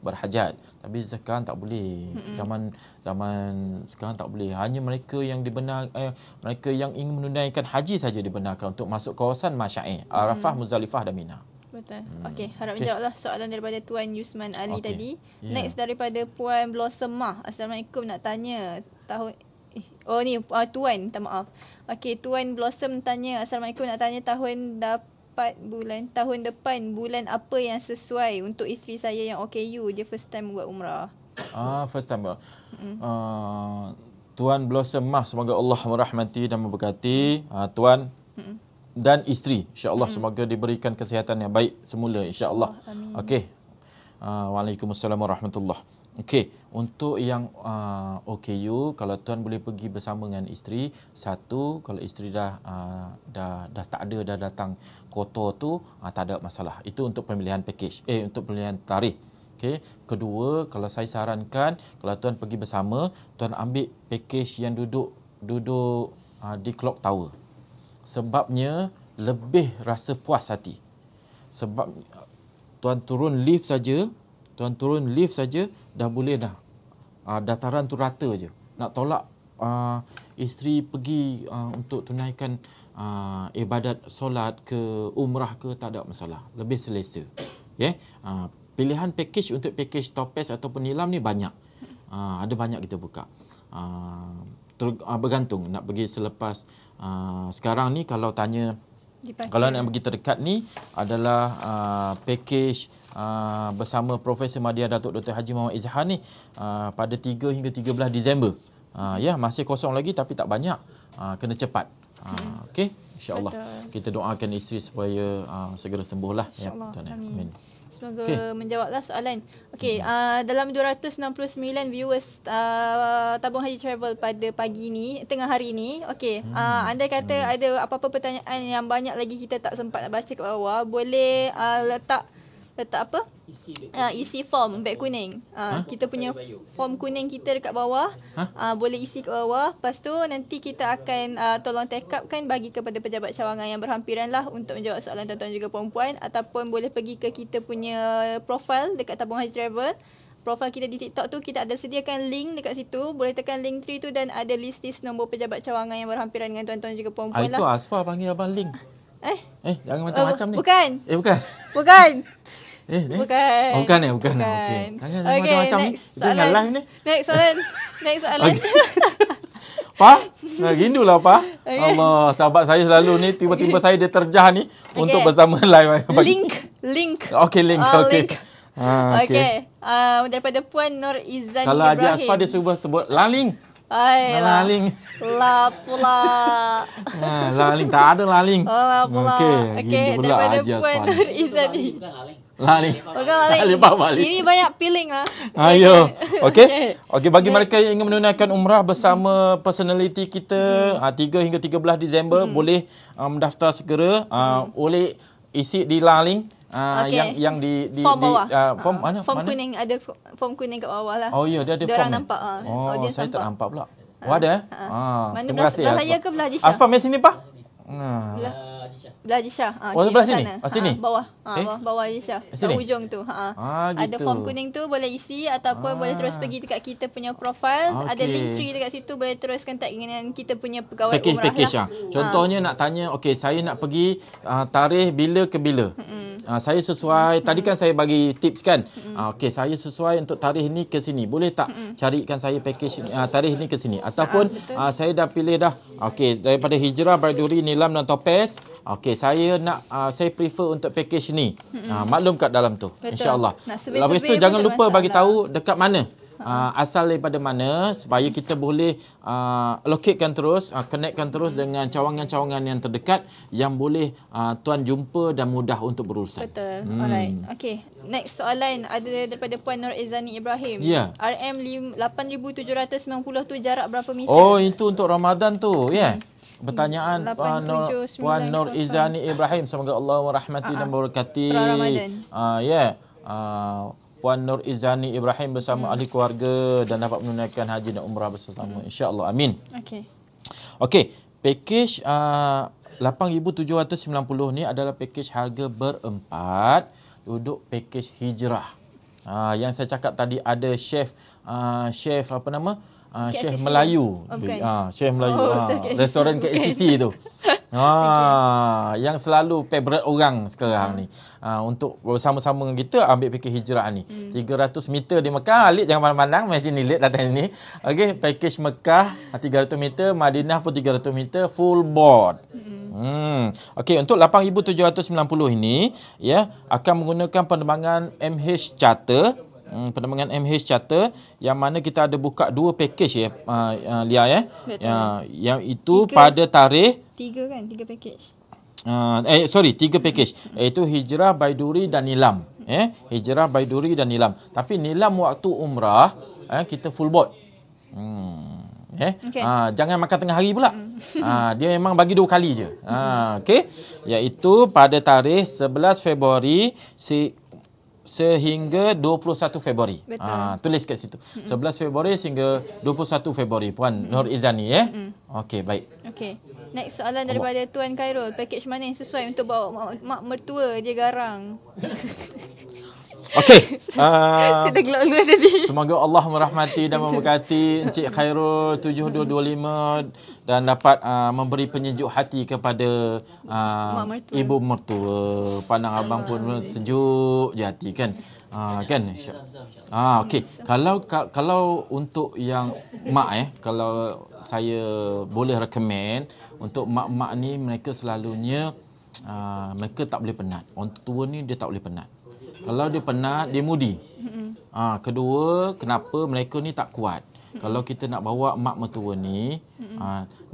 berhajat. Tapi sekarang tak boleh. Zaman sekarang tak boleh. Hanya mereka yang mereka yang ingin menunaikan haji saja dibenarkan untuk masuk kawasan Masyair, Arafah, Muzdalifah dan Mina. Betul. Okey, harap menjawablah soalan daripada Tuan Yusman Ali tadi. Next daripada Puan Blossomah. Assalamualaikum, nak tanya Tuan, minta maaf. Okey, Tuan Blossom tanya, Assalamualaikum, nak tanya tahun depan bulan apa yang sesuai untuk isteri saya yang OKU, dia first time buat umrah. First time. Tuan Blossomah, semoga Allah merahmati dan memberkati tuan dan isteri. InsyaAllah semoga diberikan kesihatan yang baik semula insya-Allah. Okey. Waalaikumsalam warahmatullahi. Okey, untuk yang OKU, kalau tuan boleh pergi bersama dengan isteri, satu, kalau isteri dah tak ada, dah datang kotor tu, tak ada masalah. Itu untuk pemilihan package, untuk pemilihan tarikh. Okey, kedua, kalau saya sarankan kalau tuan pergi bersama, tuan ambil package yang duduk di Clock Tower. Sebabnya lebih rasa puas hati. Sebab tuan turun lift saja dah boleh dah. Dataran tu rata je. Nak tolak isteri pergi untuk tunaikan ibadat solat ke umrah ke, tak ada masalah. Lebih selesa. Pilihan package untuk package Topaz ataupun Nilam ni banyak. Ada banyak kita buka. Bergantung nak pergi selepas sekarang ni kalau tanya Kalau nak pergi terdekat ni adalah package bersama Profesor Madya Datuk Dr. Haji Muhammad Izhar ni pada 3 hingga 13 Disember. Ya, masih kosong lagi tapi tak banyak. Kena cepat. Okey, insya-Allah. Kita doakan isteri supaya segera sembuhlah ya. Amin. Semoga menjawablah soalan. Okey, dalam 269 viewers Tabung Haji Travel pada pagi ni, tengah hari ni. Okey, anda kata ada apa-apa pertanyaan yang banyak lagi kita tak sempat nak baca kat bawah, boleh letak apa? Isi form beg kuning. Kita punya form kuning kita dekat bawah. Boleh isi kat bawah. Lepas tu nanti kita akan tolong take upkan bagi kepada pejabat cawangan yang berhampiran lah untuk menjawab soalan tuan-tuan juga perempuan, ataupun boleh pergi ke kita punya profile dekat Tabung Haji Travel. Profil kita di TikTok tu kita ada sediakan link dekat situ. Boleh tekan link 3 tu dan ada list nombor pejabat cawangan yang berhampiran dengan tuan-tuan juga perempuan lah. Itu Asfar panggil abang link. Jangan macam-macam ni. Bukan. Bukan. Bukan. Bukan. Bukan. Okey. Jangan macam-macam ni. Kita dengan live ni. Next soalan. Pa, rindulah Pa. Allah, sahabat saya selalu ni tiba-tiba saya dia terjah ni untuk bersama live. Link. Okey, link. Okey. Daripada Puan Nur Izani Kalau Ibrahim. Haji Asfar dia sebut laling. Laling. La pula. Laling tak ada laling. La pula. Okey, daripada Puan Nur Izani. Laling. Ini banyak feeling lah. Ayo. Okey. Bagi mereka yang ingin menunaikan umrah bersama personality kita 3 hingga 13 Disember boleh mendaftar segera. Boleh isi di Laling. Yang di form bawah. Form mana? Form kuning, ada form kuning kat bawah lah. Oh ya, dia ada form. Orang nampak. Saya tak nampak pula. Ada mana terima kasih. Belah saya ke belah Haji Shah? Asfar main sini Pak. Belah Haji Shah. Belah sini. Sini. Bawah. Bawah Haji Shah. Kat hujung tu. Ada form kuning tu boleh isi, ataupun boleh terus pergi dekat kita punya profile. Ada link tree dekat situ, boleh teruskan tag dengan kita punya pegawai umrah lah. Contohnya nak tanya, okey saya nak pergi tarikh bila ke bila. Saya sesuai, tadi kan saya bagi tips kan. Okey, saya sesuai untuk tarikh ni ke sini. Boleh tak carikan saya package tarikh ni ke sini? Ataupun saya dah pilih dah. Okey, daripada Hijrah, Baiduri, Nilam dan Topaz. Okey, saya nak saya prefer untuk package ni. Maklum kat dalam tu. Insya-Allah. Lepas tu jangan lupa bagi tahu dekat mana. Asal daripada mana supaya kita boleh locatekan terus, connectkan terus dengan cawangan-cawangan yang terdekat yang boleh tuan jumpa dan mudah untuk berurusan. Betul. Alright. Okey. Next soalan ada daripada Puan Nur Izani Ibrahim. RM 8,790 tu jarak berapa meter? Oh, itu untuk Ramadan tu, ya. Pertanyaan Puan Nur Izani Ibrahim, semoga Allah merahmati dan memberkati. Ramadan. Puan Nur Izani Ibrahim bersama ahli keluarga dan dapat menunaikan haji dan umrah bersama. InsyaAllah. Amin. Okey. Package 8,790 ni adalah package harga berempat. Duduk package hijrah. Yang saya cakap tadi ada chef apa nama? Chef Melayu. Chef Melayu. Restoran KLCC tu. Yang selalu favorite orang sekarang ni. Untuk bersama-sama dengan kita ambil package hijrah ni. 300 meter di Mekah. Alik jangan pandang-pandang. Mari sini Alik datang ni. Okey, package Mekah 300 meter, Madinah pun 300 meter full board. Okey, untuk 8,790 ini ya akan menggunakan penerbangan MH Charter. Penerbangan MH Charter yang mana kita ada buka dua package ya Lia ya. Yang itu pada tarikh 3 package. 3 package iaitu Hijrah, Baiduri dan Nilam. Hijrah, Baiduri dan Nilam. Tapi Nilam waktu umrah kita full board. Jangan makan tengah hari pula. Dia memang bagi 2 kali je. Okey, iaitu pada tarikh 11 Februari sehingga 21 Februari. Tulis kat situ. 11 Februari sehingga 21 Februari Puan Nur Izani Okey, baik. Okey. Next soalan daripada Tuan Khairul. Package mana yang sesuai untuk bawa mak mertua dia garang? Okey. Saya dah gelak-gelak tadi. Semoga Allah merahmati dan memberkati Encik Khairul 7225 dan dapat memberi penyejuk hati kepada ibu mertua. Pandang abang pun sejuk je hati kan. Kan? Okey. Kalau untuk yang mak kalau saya boleh recommend untuk mak-mak ni mereka selalunya mereka tak boleh penat. Orang tua ni dia tak boleh penat. Kalau dia penat, dia mudi. Kedua, kenapa mereka ni tak kuat? Kalau kita nak bawa mak mertua ni,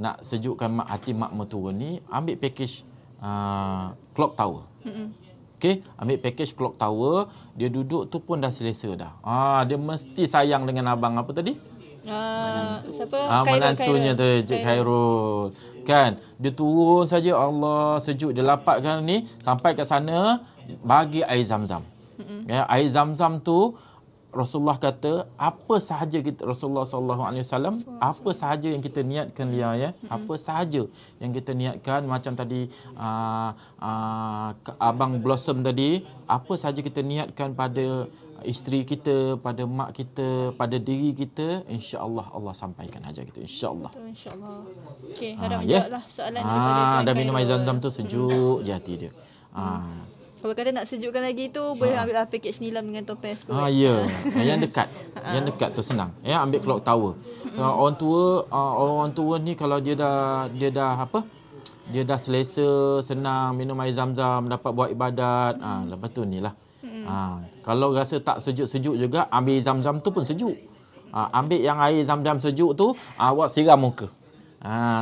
nak sejukkan hati mak mertua ni, ambil package clock tower. Okey, ambil package clock tower, dia duduk tu pun dah selesa dah. Dia mesti sayang dengan abang apa tadi? Siapa? Menantunya tu, Cik Khairul. Kan? Dia turun saja, Allah sejuk. Dia lapatkan ni, sampai ke sana, bagi air zam-zam. Ya, air zam-zam tu, Rasulullah kata, apa sahaja kita, Rasulullah SAW, apa sahaja yang kita niatkan Lia, ya, apa sahaja yang kita niatkan, macam tadi Abang Blossom tadi, apa sahaja kita niatkan pada isteri kita, pada mak kita, pada diri kita, insya-Allah Allah sampaikan hajat kita, insya-Allah. Insya-Allah. Okey, harap jawablah soalan daripada Tuan dan minum air zam-zam tu sejuk je hati dia. Kalau kata nak sejukkan lagi tu, boleh ambil package Nilam dengan Topaz kot. Ya. Yang dekat. Yang dekat tu senang. Ya, ambil clock tower. Orang tua ni kalau dia dah apa? Dia dah selesa, senang minum air zam-zam, dapat buat ibadat. Lepas tu ni lah. Kalau rasa tak sejuk-sejuk juga, ambil zam-zam tu pun sejuk. Ambil yang air zam-zam sejuk tu, awak siram muka.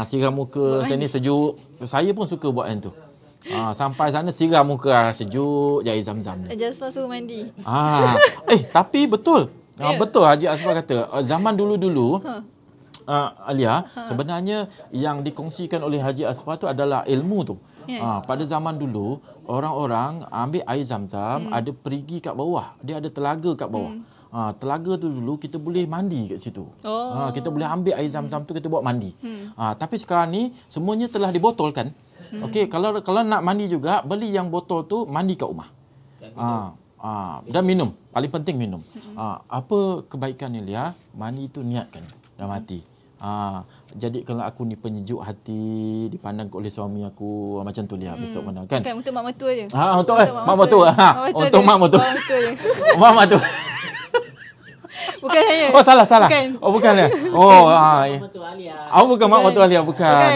Siram muka macam ni sejuk. Saya pun suka buat yang tu. Sampai sana siram muka, sejuk je air zam-zam ni. Jasfar suruh mandi. Tapi betul. Betul Haji Asfar kata. Zaman dulu-dulu, Alia, sebenarnya yang dikongsikan oleh Haji Asfar tu adalah ilmu tu. Pada zaman dulu, orang-orang ambil air zam-zam, ada perigi kat bawah. Dia ada telaga kat bawah. Telaga tu dulu kita boleh mandi kat situ. Kita boleh ambil air zam-zam tu, kita buat mandi. Tapi sekarang ni, semuanya telah dibotolkan. Okey, kalau nak mandi juga, beli yang botol tu, mandi kat rumah. Dan minum. Paling penting minum. Apa kebaikannya, Lia? Mandi tu niatkan dalam hati. Jadi kalau aku ni penyejuk hati, dipandang oleh suami aku, macam tu Lia, besok mana kan? Bukan untuk mak mertua je. Untuk mak mertua. Untuk mak mertua. Mak mertua. Bukan saya. Salah. Bukan. Bukan ya. Bukan mak mertua Alia, bukan.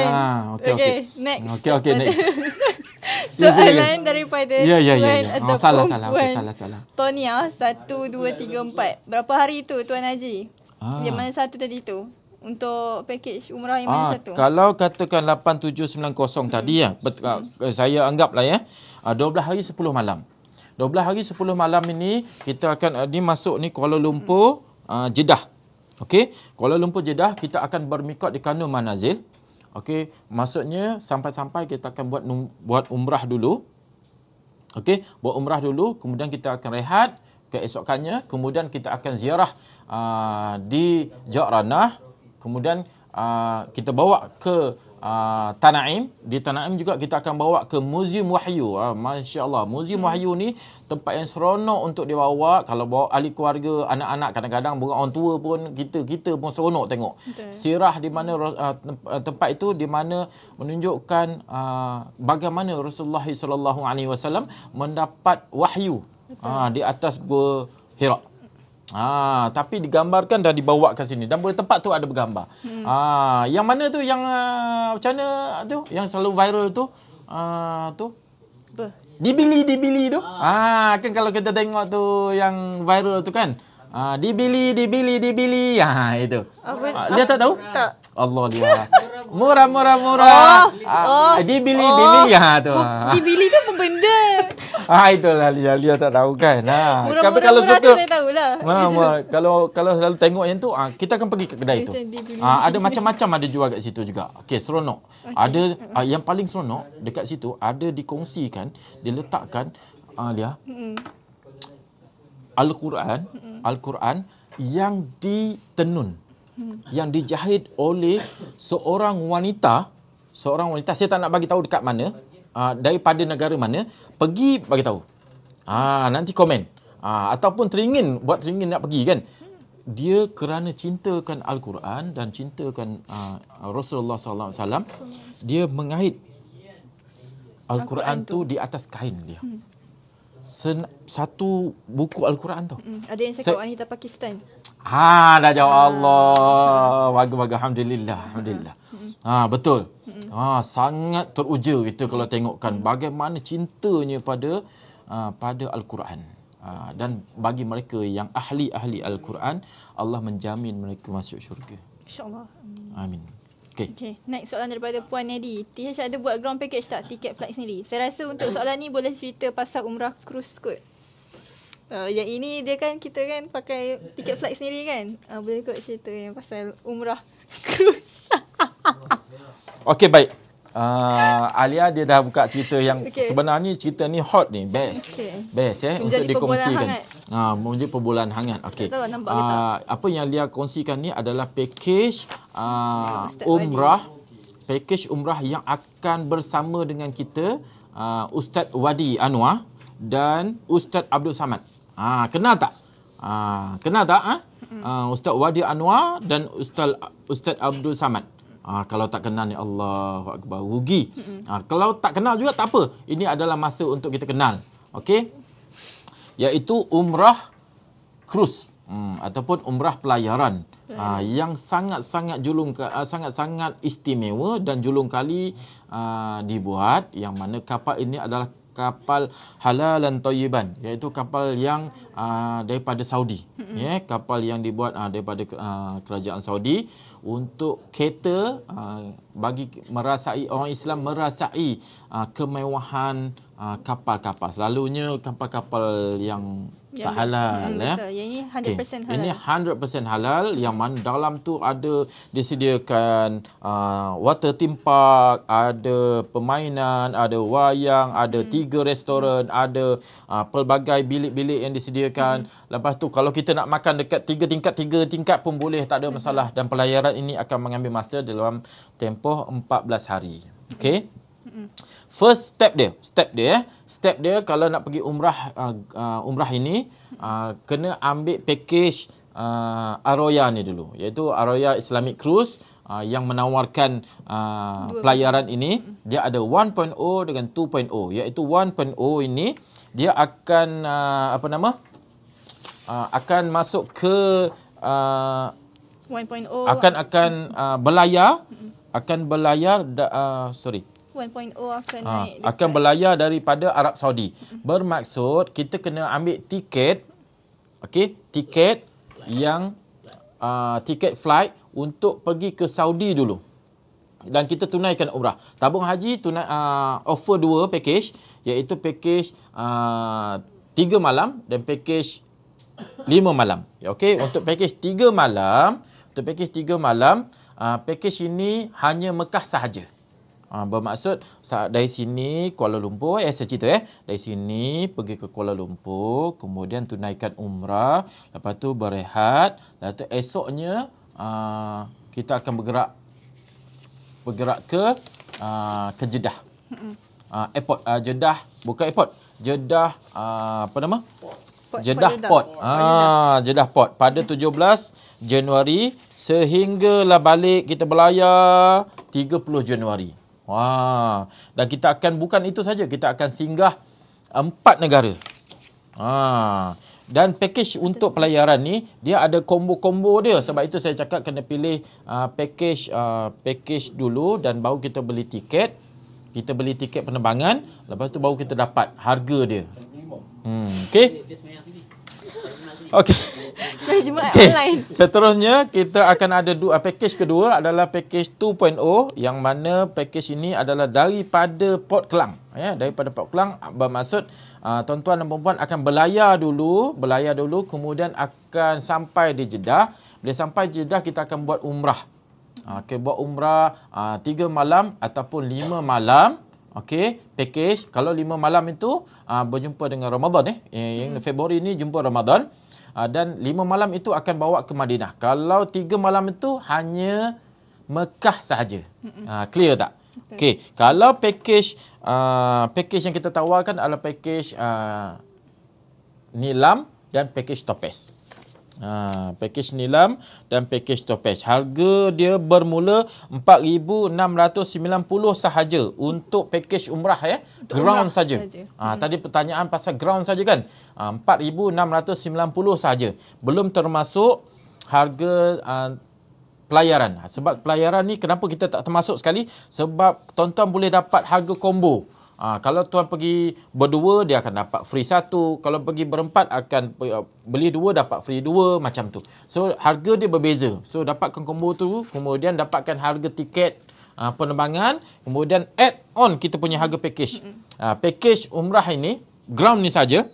Okey. Next. Okey, next. Soalan daripada Tuan ataupun Salah. Tonia 1 2 3 4. Berapa hari tu Tuan Haji? Yang mana satu tadi tu? Untuk package umrah yang mana satu? Kalau katakan 8790 tadi ya, saya anggaplah ya, 12 hari 10 malam. 12 hari 10 malam ini kita akan masuk ni Kuala Lumpur, Jeddah. Okey, Kuala Lumpur Jeddah kita akan bermikot di Kanu Manazil. Okey, maksudnya sampai-sampai kita akan buat umrah dulu. Okey, buat umrah dulu, kemudian kita akan rehat keesokannya, kemudian kita akan ziarah di Ja'ranah, kemudian kita bawa ke Tanaim. Di Tanaim juga kita akan bawa ke Muzium Wahyu. Masya Allah, Muzium Wahyu ni tempat yang seronok untuk dibawa. Kalau bawa ahli keluarga, anak-anak, kadang-kadang orang tua pun, kita pun seronok tengok. Sirah di mana tempat itu, di mana menunjukkan bagaimana Rasulullah SAW mendapat wahyu di atas Gua Hira. Tapi digambarkan dan dibawa ke sini. Dan boleh tempat tu ada bergambar. Yang mana tu yang macam mana tu yang selalu viral tu? Dibili tu. Kan kalau kita tengok tu yang viral tu kan. Dibili. Itu. Dia tak tahu? Tak. Allah dia. Murah. Dibili tu. Dibili tu apa benda? Itulah Lia tak tahu kan. Tapi kalau suka tu saya tahulah. Kalau selalu tengok yang tu, kita akan pergi ke kedai tu. Ada macam-macam ada jual kat situ juga. Okey, seronok. Ada yang paling seronok dekat situ ada dikongsikan, diletakkan Lia. Al-Quran yang ditenun, yang dijahit oleh seorang wanita, saya tak nak bagi tahu dekat mana, daripada negara mana, pergi bagi tahu. Nanti komen. Ataupun teringin nak pergi kan. Dia kerana cintakan Al-Quran dan cintakan Rasulullah SAW, dia mengait Al-Quran tu di atas kain dia. Satu buku Al-Quran tu. Ada yang cakap wanita Pakistan. Dah jawab Allah. Bagus. Alhamdulillah. Betul. Sangat teruja kita kalau tengokkan bagaimana cintanya pada Al-Quran. Dan bagi mereka yang ahli Al-Quran, Allah menjamin mereka masuk syurga. InsyaAllah. Amin. Okay. Next soalan daripada Puan Nedi. TH ada buat ground package tak? Tiket flight sendiri. Saya rasa untuk soalan ni boleh cerita pasal umrah cruise kot. Yang ini dia kan kita kan pakai tiket flight sendiri kan. Boleh kot cerita yang pasal umrah cruise. Okey, baik. Alia dia dah buka cerita yang sebenarnya cerita ni hot ni, best. Best untuk dikongsikan. Menjadi perbulan hangat. Okey. Apa yang Alia kongsikan ni adalah package umrah yang akan bersama dengan kita Ustaz Wadi Anwar dan Ustaz Abdul Samad. Kenal tak? Ustaz Wadi Anwar dan Ustaz Abdul Samad. Kalau tak kenal ni Allahu Akbar, rugi. Kalau tak kenal juga tak apa. Ini adalah masa untuk kita kenal. Okey? Iaitu umrah cruise ataupun umrah pelayaran yang sangat-sangat istimewa dan julung kali dibuat, yang mana kapal ini adalah kapal halalan thayyiban, iaitu kapal yang daripada Saudi. Kapal yang dibuat daripada kerajaan Saudi untuk cater bagi orang Islam merasai kemewahan kapal-kapal. Selalunya kapal-kapal yang tak halal. Betul. Yang ini 100% halal. Ini 100% halal, yang mana dalam tu ada disediakan water theme park, ada permainan, ada wayang, ada 3 restoran, ada pelbagai bilik-bilik yang disediakan. Lepas tu kalau kita nak makan dekat 3 tingkat pun boleh, tak ada masalah. Dan pelayaran ini akan mengambil masa dalam tempoh 14 hari. Okey. First step dia kalau nak pergi umrah ini kena ambil package Aroya ni dulu, iaitu Aroya Islamic Cruise yang menawarkan pelayaran ini. Dia ada 1.0 dengan 2.0, iaitu 1.0 ini dia akan akan masuk ke 1.0 akan berlayar 1.0 akan naik akan berlayar daripada Arab Saudi. Bermaksud kita kena ambil tiket, tiket yang tiket flight untuk pergi ke Saudi dulu. Dan kita tunaikan umrah. Tabung haji offer 2 package, iaitu package 3 malam dan package 5 malam. Untuk package 3 malam, package ini hanya Mekah sahaja. Bermaksud dari sini Kuala Lumpur, saya cerita dari sini pergi ke Kuala Lumpur, kemudian tunaikan umrah, lepas tu berehat, lepas tu esoknya kita akan bergerak ke Jeddah. Airport Jeddah, bukan airport. Jeddah Jeddah Port. Jeddah Port pada 17 Januari sehinggalah balik kita berlayar 30 Januari. Dan kita akan, bukan itu saja, kita akan singgah 4 negara. Dan package untuk pelayaran ni dia ada combo-combo dia. Sebab itu saya cakap kena pilih package dulu dan baru kita beli tiket. Kita beli tiket penerbangan, lepas tu baru kita dapat harga dia. Okey. Seterusnya kita akan ada package kedua adalah package 2.0, yang mana package ini adalah daripada Port Klang. Daripada Port Klang, bermaksud tuan-tuan dan puan akan berlayar dulu, kemudian akan sampai di Jeddah. Bila sampai Jeddah kita akan buat umrah. Buat umrah 3 malam ataupun 5 malam. Package kalau 5 malam itu berjumpa dengan Ramadan yang Februari ini jumpa Ramadan. Dan 5 malam itu akan bawa ke Madinah. Kalau 3 malam itu hanya Mekah sahaja. Clear tak? Okey. Kalau package yang kita tawarkan adalah package Nilam dan package Topaz. Package Nilam dan package Topaz. Harga dia bermula 4,690 sahaja untuk package umrah ground saja. Tadi pertanyaan pasal ground saja kan. 4,690 sahaja. Belum termasuk harga pelayaran. Sebab pelayaran ni kenapa kita tak termasuk sekali? Sebab tuan-tuan boleh dapat harga combo. Kalau tuan pergi berdua, dia akan dapat free satu. Kalau pergi berempat, akan beli dua, dapat free dua, macam tu. So, harga dia berbeza. So, dapatkan combo tu, kemudian dapatkan harga tiket penerbangan, kemudian add on kita punya harga package. Package umrah ini, ground ni saja,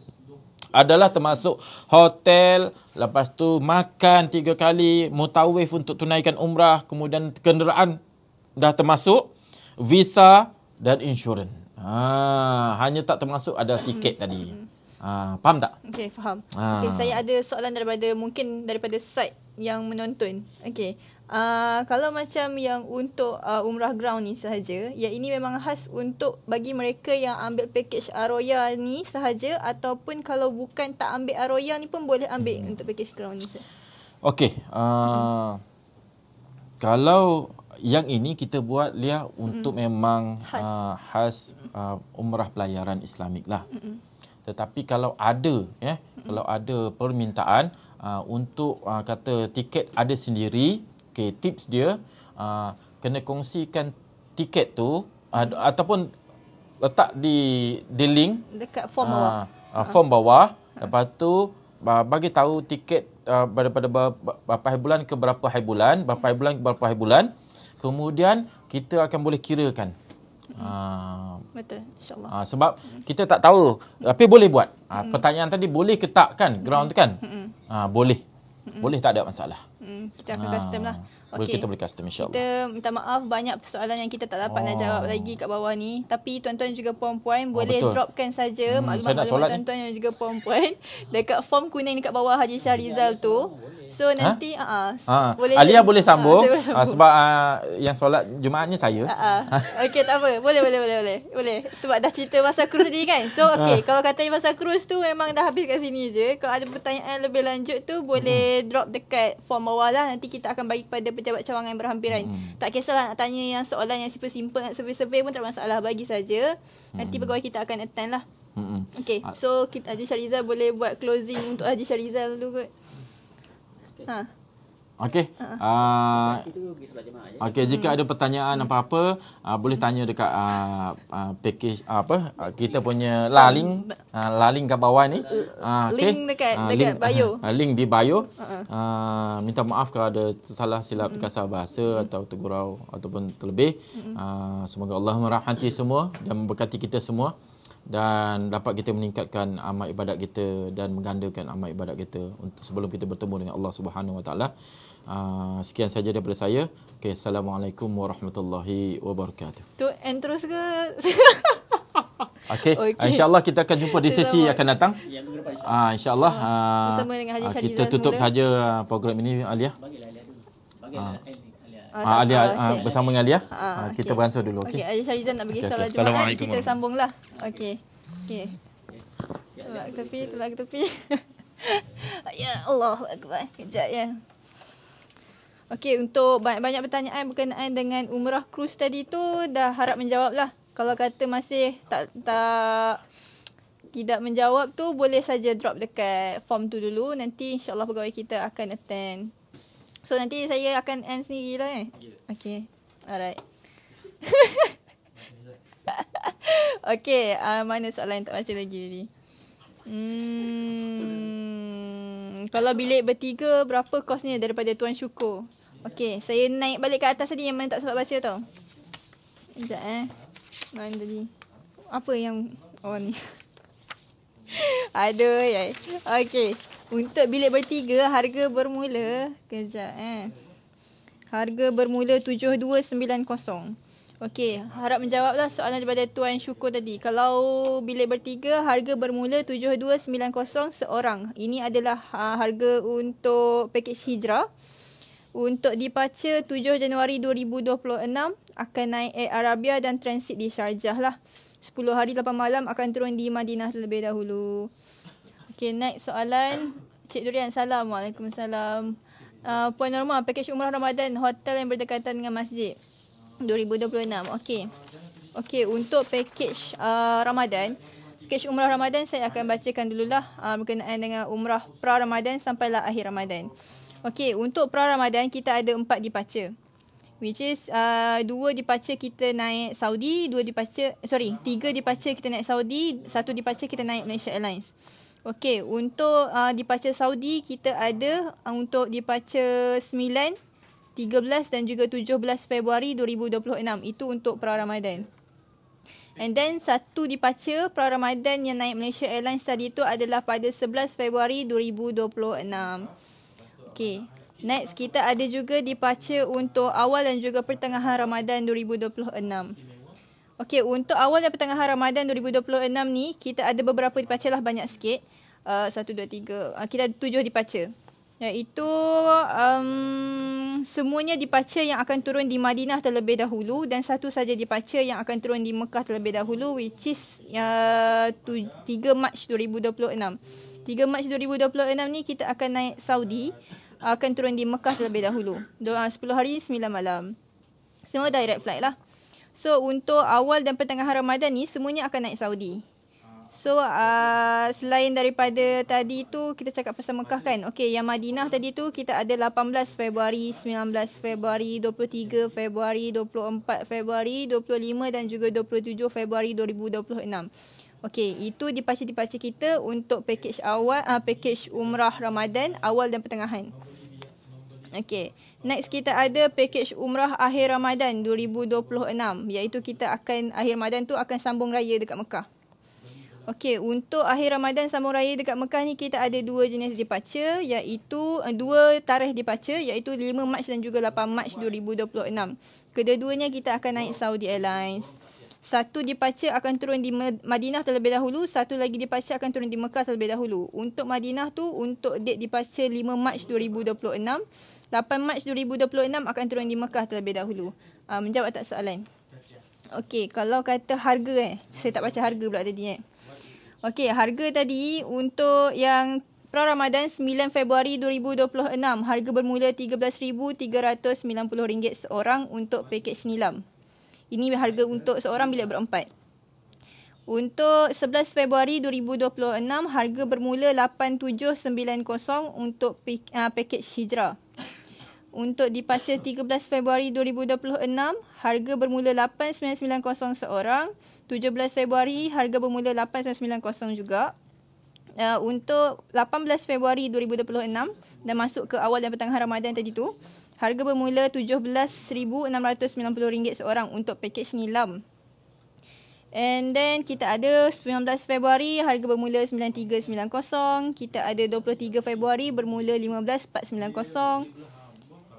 adalah termasuk hotel, lepas tu makan 3 kali, mutawif untuk tunaikan umrah, kemudian kenderaan dah termasuk, visa dan insurans. Hanya tak termasuk ada tiket tadi. Faham tak? Okey, faham. Okey, saya ada soalan daripada site yang menonton. Okey. Kalau macam yang untuk umrah ground ni sahaja, yang ini memang khas untuk bagi mereka yang ambil package Aroya ni sahaja, ataupun kalau bukan tak ambil Aroya ni pun boleh ambil untuk package ground ni? Okey. Kalau yang ini kita buat Lia untuk memang khas umrah pelayaran Islamik lah. Tetapi kalau ada kalau ada permintaan untuk kata tiket ada sendiri, okey, tips dia kena kongsikan tiket tu ataupun letak di link dekat form bawah. Form bawah. Lepas tu bagi tahu tiket daripada berapa hari bulan ke berapa hari bulan, berapa hari bulan ke berapa hari bulan. Kemudian kita akan boleh kirakan. Betul, insyaAllah. Sebab kita tak tahu, tapi boleh buat. Pertanyaan tadi, boleh ke tak kan ground tu kan? Boleh. Boleh, tak ada masalah. Kita akan custom lah. Boleh, kita boleh custom, insyaAllah. Kita minta maaf banyak persoalan yang kita tak dapat nak jawab lagi kat bawah ni. Tapi tuan-tuan juga puan-puan boleh dropkan saja maklumat-maklumat tuan-tuan yang juga puan-puan dekat form kuning dekat bawah Haji Shahrizal tu. So nanti boleh Alia boleh sambung, sebab yang solat Jumaatnya saya. Okey, tak apa. Boleh. Sebab dah cerita pasal cruise tadi kan. So okey, kalau katanya pasal cruise tu memang dah habis kat sini je. Kalau ada pertanyaan lebih lanjut tu boleh drop dekat form bawah lah. Nanti kita akan bagi kepada pejabat cawangan yang berhampiran. Tak kisahlah nak tanya yang soalan yang simple-simple, nak survey-survey pun tak masalah, bagi saja. Nanti pegawai kita akan attend lah. Okey, so kita Haji Shahrizal boleh buat closing untuk Haji Shahrizal dulu kot. Okey. Okey, jika ada pertanyaan apa-apa, boleh tanya dekat package kita punya link kat bawah ni. Link dekat bio. Link di bio. Minta maaf kalau ada salah silap kasar bahasa atau tergurau ataupun terlebih. Semoga Allah merahmati semua dan memberkati kita semua, dan dapat kita meningkatkan amal ibadat kita dan menggandakan amal ibadat kita untuk sebelum kita bertemu dengan Allah Subhanahu Wa Taala. Sekian saja daripada saya. Okay, Assalamualaikum warahmatullahi wabarakatuh. Tu end terus ke? Okay. InsyaAllah kita akan jumpa di sesi yang akan datang. InsyaAllah bersama dengan Haji Shahrizal. kita tutup saja program ini, Alia. Alia bersama dengan Alia. Kita beransur dulu. Okey, Haji Shahrizal nak bagi solat Jumaat, kita sambunglah. Okey. Tolak ke tepi. Ya Allah Akbar. Kejap ya. Okey, untuk banyak pertanyaan berkenaan dengan umrah cruise tadi tu dah harap menjawab lah. Kalau kata masih tidak menjawab tu, boleh saja drop dekat form tu dulu. Nanti insyaAllah pegawai kita akan attend. So nanti saya akan end sendiri lah Okay. Alright. Okay. Mana soalan yang tak baca lagi tadi? Kalau bilik bertiga, berapa kosnya daripada Tuan Syukur? Okay. Saya naik balik ke atas tadi yang mana tak sempat baca tau. Sekejap Mana tadi? Apa yang ni? Aduh ya. Okay. Untuk bilik bertiga, harga bermula harga bermula 7290. Okey, harap menjawablah soalan daripada Tuan Syukur tadi. Kalau bilik bertiga, harga bermula 7290 seorang. Ini adalah harga untuk pakej hijrah. Untuk departure 7 Januari 2026 akan naik Air Arabia dan transit di Sharjah lah. 10 hari 8 malam akan turun di Madinah terlebih dahulu. Okey, next soalan. Cik Durian, salam. Waalaikumsalam. Puan Norma, pakej umrah Ramadan, hotel yang berdekatan dengan masjid 2026. Okey, untuk pakej Ramadan, pakej umrah Ramadan saya akan bacakan dululah berkenaan dengan umrah pra-Ramadan sampailah akhir Ramadan. Okey, untuk pra-Ramadan kita ada 4 departure. Which is 2 departure kita naik Saudi, 3 departure kita naik Saudi, 1 departure kita naik Malaysia Airlines. Okey, untuk departure Saudi kita ada untuk departure 9, 13 dan juga 17 Februari 2026. Itu untuk pra-Ramadan. And then satu departure pra-Ramadan yang naik Malaysia Airlines tadi tu adalah pada 11 Februari 2026. Okay. Next, kita ada juga departure untuk awal dan juga pertengahan Ramadan 2026. Okay, untuk awal dan pertengahan Ramadan 2026 ni, kita ada beberapa departure lah, banyak sikit. 1, 2, 3. Kita ada 7 departure. Iaitu semuanya departure yang akan turun di Madinah terlebih dahulu dan satu saja departure yang akan turun di Mekah terlebih dahulu, which is 3 Mac 2026. 3 Mac 2026 ni kita akan naik Saudi, akan turun di Mekah terlebih dahulu. 10 hari 9 malam. Semua direct flight lah. So untuk awal dan pertengahan Ramadan ni semuanya akan naik Saudi. So selain daripada tadi tu kita cakap pasal Mekah kan. Okey, yang Madinah tadi tu kita ada 18 Februari, 19 Februari, 23 Februari, 24 Februari, 25 dan juga 27 Februari 2026. Okey, itu departure-departure kita untuk package awal, package umrah Ramadan awal dan pertengahan. Okey, next kita ada package umrah akhir Ramadan 2026, iaitu kita akan akhir Ramadan tu akan sambung raya dekat Mekah. Okey, untuk akhir Ramadan sambung raya dekat Mekah ni kita ada 2 jenis departure, iaitu 2 tarikh departure, iaitu 5 Mac dan juga 8 Mac 2026. Kedua-duanya kita akan naik Saudi Airlines. Satu departure akan turun di Madinah terlebih dahulu, satu lagi departure akan turun di Mekah terlebih dahulu. Untuk Madinah tu untuk date departure 5 Mac 2026, 8 Mac 2026 akan turun di Mekah terlebih dahulu. Menjawab tak soalan? Okey, kalau kata harga saya tak baca harga pula tadi Okey, harga tadi untuk yang pra-Ramadan 9 Februari 2026, harga bermula RM13,390 seorang untuk pakej nilam. Ini harga untuk seorang bilik berempat. Untuk 11 Februari 2026, harga bermula RM8,790 untuk pakej hijrah. Untuk departure 13 Februari 2026, harga bermula RM8,990 seorang. 17 Februari, harga bermula RM8,990 juga. Untuk 18 Februari 2026 dan masuk ke awal dan pertengahan Ramadan tadi tu, harga bermula RM17,690 seorang untuk pakej nilam. And then kita ada 19 Februari, harga bermula RM93,990. Kita ada 23 Februari bermula RM15,490.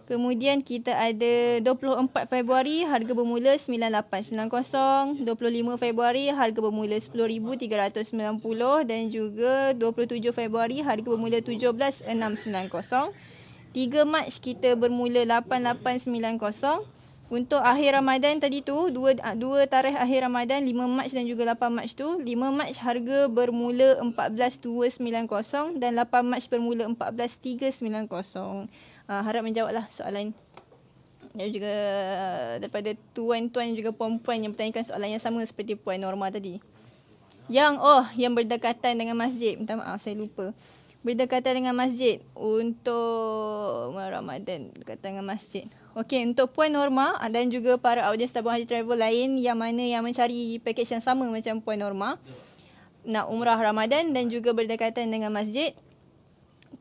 Kemudian kita ada 24 Februari, harga bermula RM98,990. 25 Februari, harga bermula RM10,390. Dan juga 27 Februari, harga bermula RM17,690. 3 Mac kita bermula RM8,890. Untuk akhir Ramadan tadi tu, dua tarikh akhir Ramadan, 5 Mac dan juga 8 Mac tu. 5 Mac harga bermula RM14,290 dan 8 Mac bermula RM14,390. Harap menjawablah soalan. Dan juga daripada tuan-tuan juga puan-puan yang bertanyakan soalan yang sama seperti Puan Norma tadi. Yang berdekatan dengan masjid. Minta maaf, saya lupa. Berdekatan dengan masjid untuk Ramadan, berdekatan dengan masjid. Okey, untuk Puan Norma dan juga para audiens tabung haji travel lain yang mana yang mencari pakej yang sama macam Puan Norma, nak umrah Ramadan dan juga berdekatan dengan masjid,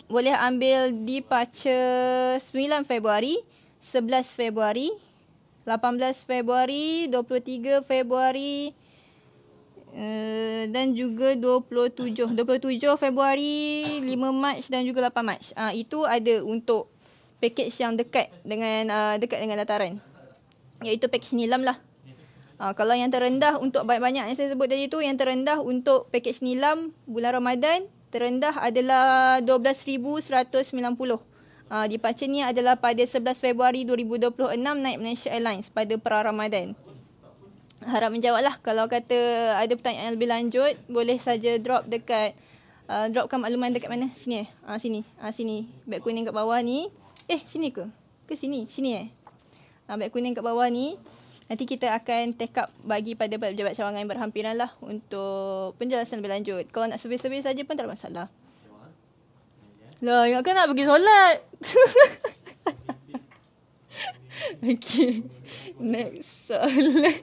boleh ambil departure 9 Februari, 11 Februari, 18 Februari, 23 Februari dan juga 27 Februari, 5 Mac dan juga 8 Mac. Itu ada untuk pakej yang dekat dengan dataran, iaitu pakej nilam lah. Kalau yang terendah untuk banyak yang saya sebut tadi tu, yang terendah untuk pakej nilam bulan Ramadan, terendah adalah 12,190. Departure ni adalah pada 11 Februari 2026 naik Malaysia Airlines pada pra-Ramadan. Harap menjawablah. Kalau kata ada pertanyaan lebih lanjut, boleh saja dropkan makluman dekat mana? Sini sini. Beg kuning kat bawah ni. Sini ke? Ke sini? Sini beg kuning kat bawah ni. Nanti kita akan take up bagi pada pejabat cawangan yang berhampiran lah untuk penjelasan lebih lanjut. Kalau nak survey-survey saja pun tak ada masalah. Lah, ingatkan nak pergi solat. Okay. Next soalan.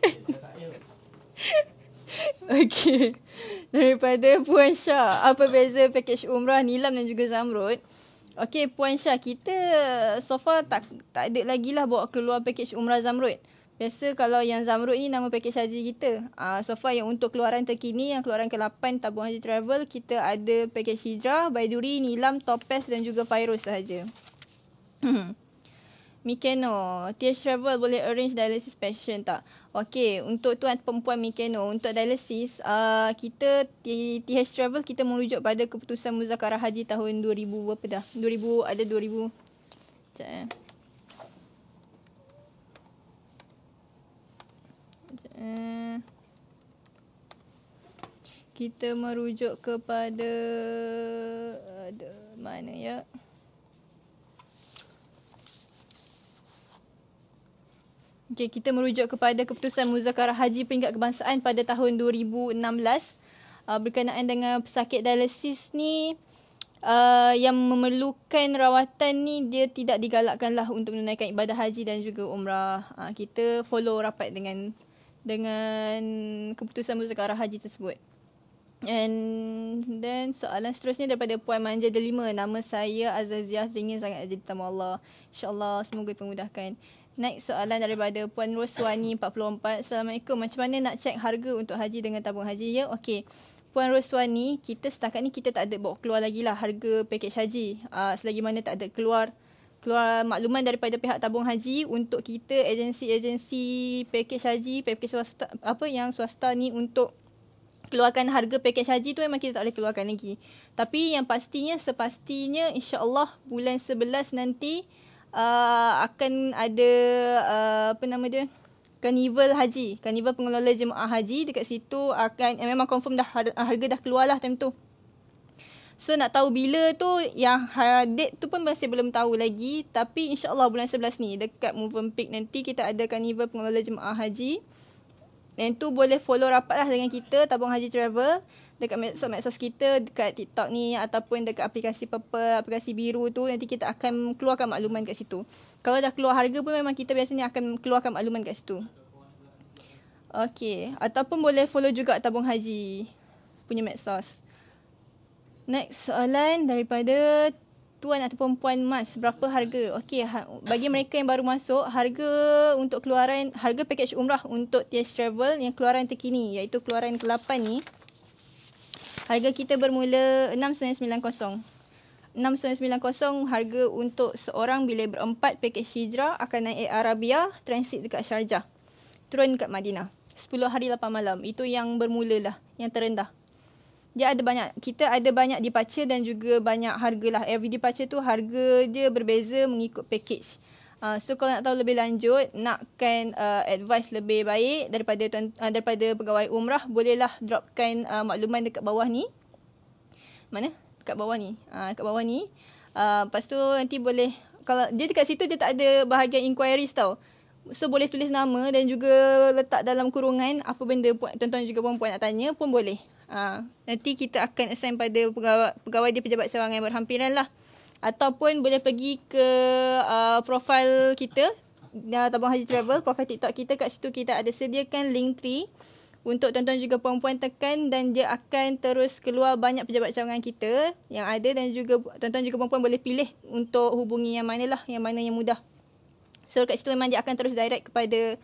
Okay. Daripada Puan Syah. Apa beza pakej umrah Nilam dan juga Zamrud? Okay, Puan Syah, kita so far tak ada lagi lah bawa keluar pakej umrah Zamrud. Biasa kalau yang Zamrud ni nama pakej haji kita. So far yang untuk keluaran terkini, yang keluaran ke-8 Tabung Haji Travel, kita ada pakej Hijrah, Baiduri, Nilam, Topaz dan juga Fairuz sahaja. Mikeno, TH Travel boleh arrange dialysis patient tak? Okey, untuk tuan perempuan Mikeno, untuk dialysis, kita TH Travel kita merujuk pada keputusan Muzakarah Haji tahun 2000 berapa dah? 2000 ada 2000. Sekejap kita merujuk kepada ada mana ya? Okay, kita merujuk kepada keputusan Muzakarah Haji Peringkat Kebangsaan pada tahun 2016 berkenaan dengan pesakit dialisis ni yang memerlukan rawatan ni, dia tidak digalakkanlah untuk menunaikan ibadah haji dan juga umrah. Kita follow rapat dengan keputusan Muzakarah Haji tersebut. And then soalan seterusnya daripada Puan Manja Delima. Nama saya Azaziah, teringin sangat jadi tamu Allah. InsyaAllah semoga dipermudahkan. Next soalan daripada Puan Roswani 44. Assalamualaikum. Macam mana nak cek harga untuk haji dengan tabung haji? Ya, okey. Puan Roswani, kita setakat ni kita tak ada bawa keluar lagi lah harga pakej haji. Selagi mana tak ada keluar makluman daripada pihak tabung haji untuk kita agensi-agensi pakej haji, pakej swasta, yang swasta ni untuk keluarkan harga pakej haji tu memang kita tak boleh keluarkan lagi. Tapi yang sepastinya insya-Allah bulan 11 nanti akan ada Carnival Haji, Carnival Pengelola Jemaah Haji. Dekat situ akan memang confirm dah harga dah keluar lah time tu. So nak tahu bila tu, yang date tu pun masih belum tahu lagi. Tapi insyaAllah bulan 11 ni dekat Movenpick nanti kita ada Carnival Pengelola Jemaah Haji. Dan tu boleh follow rapat lah dengan kita Tabung Haji Travel dekat medsos kita, dekat TikTok ni ataupun dekat aplikasi Purple, aplikasi biru tu. Nanti kita akan keluarkan makluman kat situ. Kalau dah keluar harga pun memang kita biasanya akan keluarkan makluman kat situ. Okey, ataupun boleh follow juga Tabung Haji punya medsos. Next soalan daripada Tuan ataupun Puan Mas, berapa harga? Okey, bagi mereka yang baru masuk, harga untuk keluaran, harga pakej umrah untuk TH Travel yang keluaran terkini iaitu keluaran ke-8 ni, harga kita bermula 6990. 6990 harga untuk seorang bila berempat pakej hijrah akan naik Arabia, transit dekat Sharjah, turun dekat Madinah. 10 hari 8 malam. Itu yang bermula lah, yang terendah. Dia ada banyak, kita ada banyak departure dan juga banyak harga lah. Every departure tu harga dia berbeza mengikut package. So kalau nak tahu lebih lanjut, nakkan advice lebih baik daripada pegawai umrah, bolehlah dropkan makluman dekat bawah ni. Mana? Dekat bawah ni. Dekat bawah ni. Lepas tu nanti boleh, kalau dia dekat situ dia tak ada bahagian inquiries tau. So boleh tulis nama dan juga letak dalam kurungan apa benda tuan-tuan juga perempuan nak tanya pun boleh. Nanti kita akan assign pada pegawai dia pejabat cawangan yang berhampiran lah. Ataupun boleh pergi ke profile kita, Tabung Haji Travel, profile TikTok kita. Kat situ kita ada sediakan link tree untuk tuan-tuan juga perempuan tekan dan dia akan terus keluar banyak pejabat cawangan kita yang ada, dan juga tuan-tuan juga perempuan boleh pilih untuk hubungi yang mana lah, yang mana yang mudah. So kat situ memang dia akan terus direct kepada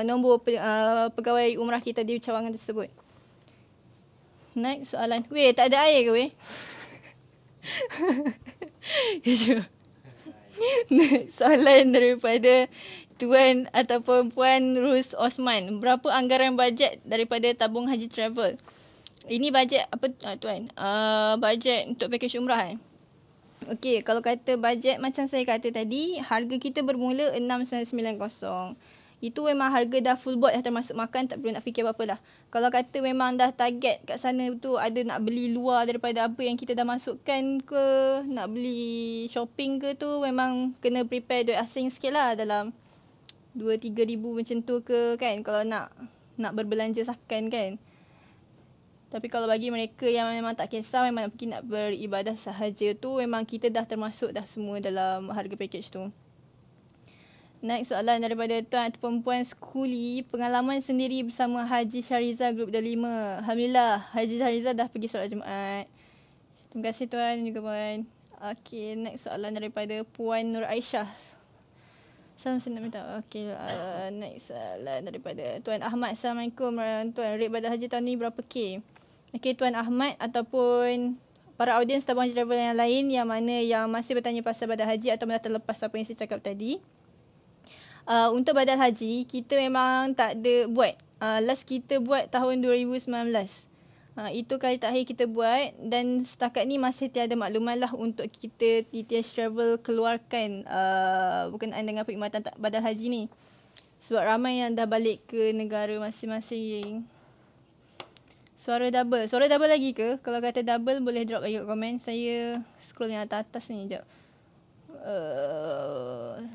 nombor pegawai umrah kita di cawangan tersebut. Next soalan. Weh, tak ada air ke weh? Next soalan daripada Tuan ataupun Puan Rus Osman. Berapa anggaran bajet daripada Tabung Haji Travel? Ini bajet apa Tuan? Bajet untuk pakej umrah Okey, kalau kata bajet macam saya kata tadi, harga kita bermula 6990. Itu memang harga dah full board, dah termasuk makan, tak perlu nak fikir apa-apa lah. Kalau kata memang dah target kat sana tu ada nak beli luar daripada apa yang kita dah masukkan ke, nak beli shopping ke tu, memang kena prepare duit asing sikit lah, dalam 2-3 ribu macam tu ke kan, kalau nak berbelanja sakan kan. Tapi kalau bagi mereka yang memang tak kisah, memang nak pergi nak beribadah sahaja tu, memang kita dah termasuk dah semua dalam harga package tu. Next soalan daripada tuan ataupun puan Skuli. Pengalaman sendiri bersama Haji Syahriza Group Delima. Alhamdulillah, Haji Syahriza dah pergi solat Jumaat. Terima kasih tuan dan juga puan. Okay, next soalan daripada Puan Nur Aisyah. Salam saya nak minta. Okay, next soalan daripada Tuan Ahmad. Assalamualaikum tuan. Rate badan haji tahun ni berapa K? Okay, Tuan Ahmad ataupun para audiens tabung haji travel yang lain yang mana yang masih bertanya pasal badan haji atau dah terlepas apa yang saya cakap tadi. Untuk badan haji, kita memang tak ada buat. Last kita buat tahun 2019. Itu kali terakhir kita buat dan setakat ni masih tiada makluman lah untuk kita TTH Travel keluarkan berkenaan dengan perkhidmatan badan haji ni. Sebab ramai yang dah balik ke negara masing-masing. Suara double lagi ke? Kalau kata double boleh drop lagi kat komen. Saya scroll yang atas ni sekejap.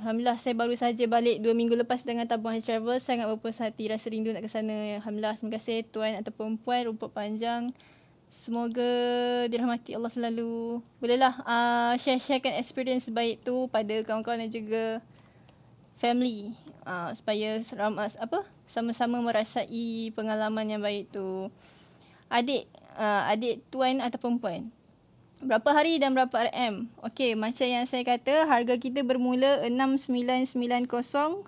Alhamdulillah saya baru saja balik 2 minggu lepas dengan tabung haji travel. Sangat berpuas hati, rasa rindu nak ke sana. Alhamdulillah, terima kasih tuan ataupun puan, rumput panjang. Semoga dirahmati Allah selalu. Bolehlah share-sharekan experience baik tu pada kawan-kawan dan juga family. Supaya sama-sama merasai pengalaman yang baik tu. Adik tuan ataupun puan, berapa hari dan berapa RM? Okey, macam yang saya kata, harga kita bermula 6990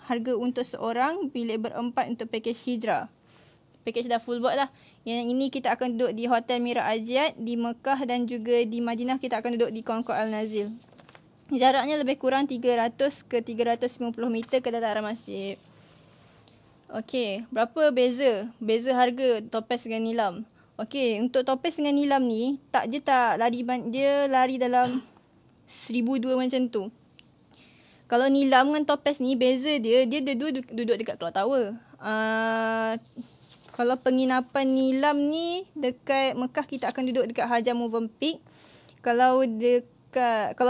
harga untuk seorang, bilik berempat untuk package hijrah. Package dah full board lah. Yang ini kita akan duduk di Hotel Mira Aziad di Mekah dan juga di Madinah kita akan duduk di Concord Al Nazil. Jaraknya lebih kurang 300 ke 350 meter ke dataran masjid. Okey, berapa beza harga topaz dengan nilam? Okey, untuk topaz dengan nilam ni, dia lari dalam 1,200 macam tu. Kalau nilam dengan topaz ni, beza dia duduk dekat Clock Tower. Kalau penginapan nilam ni, dekat Mekah kita akan duduk dekat Hajar Movenpick. Kalau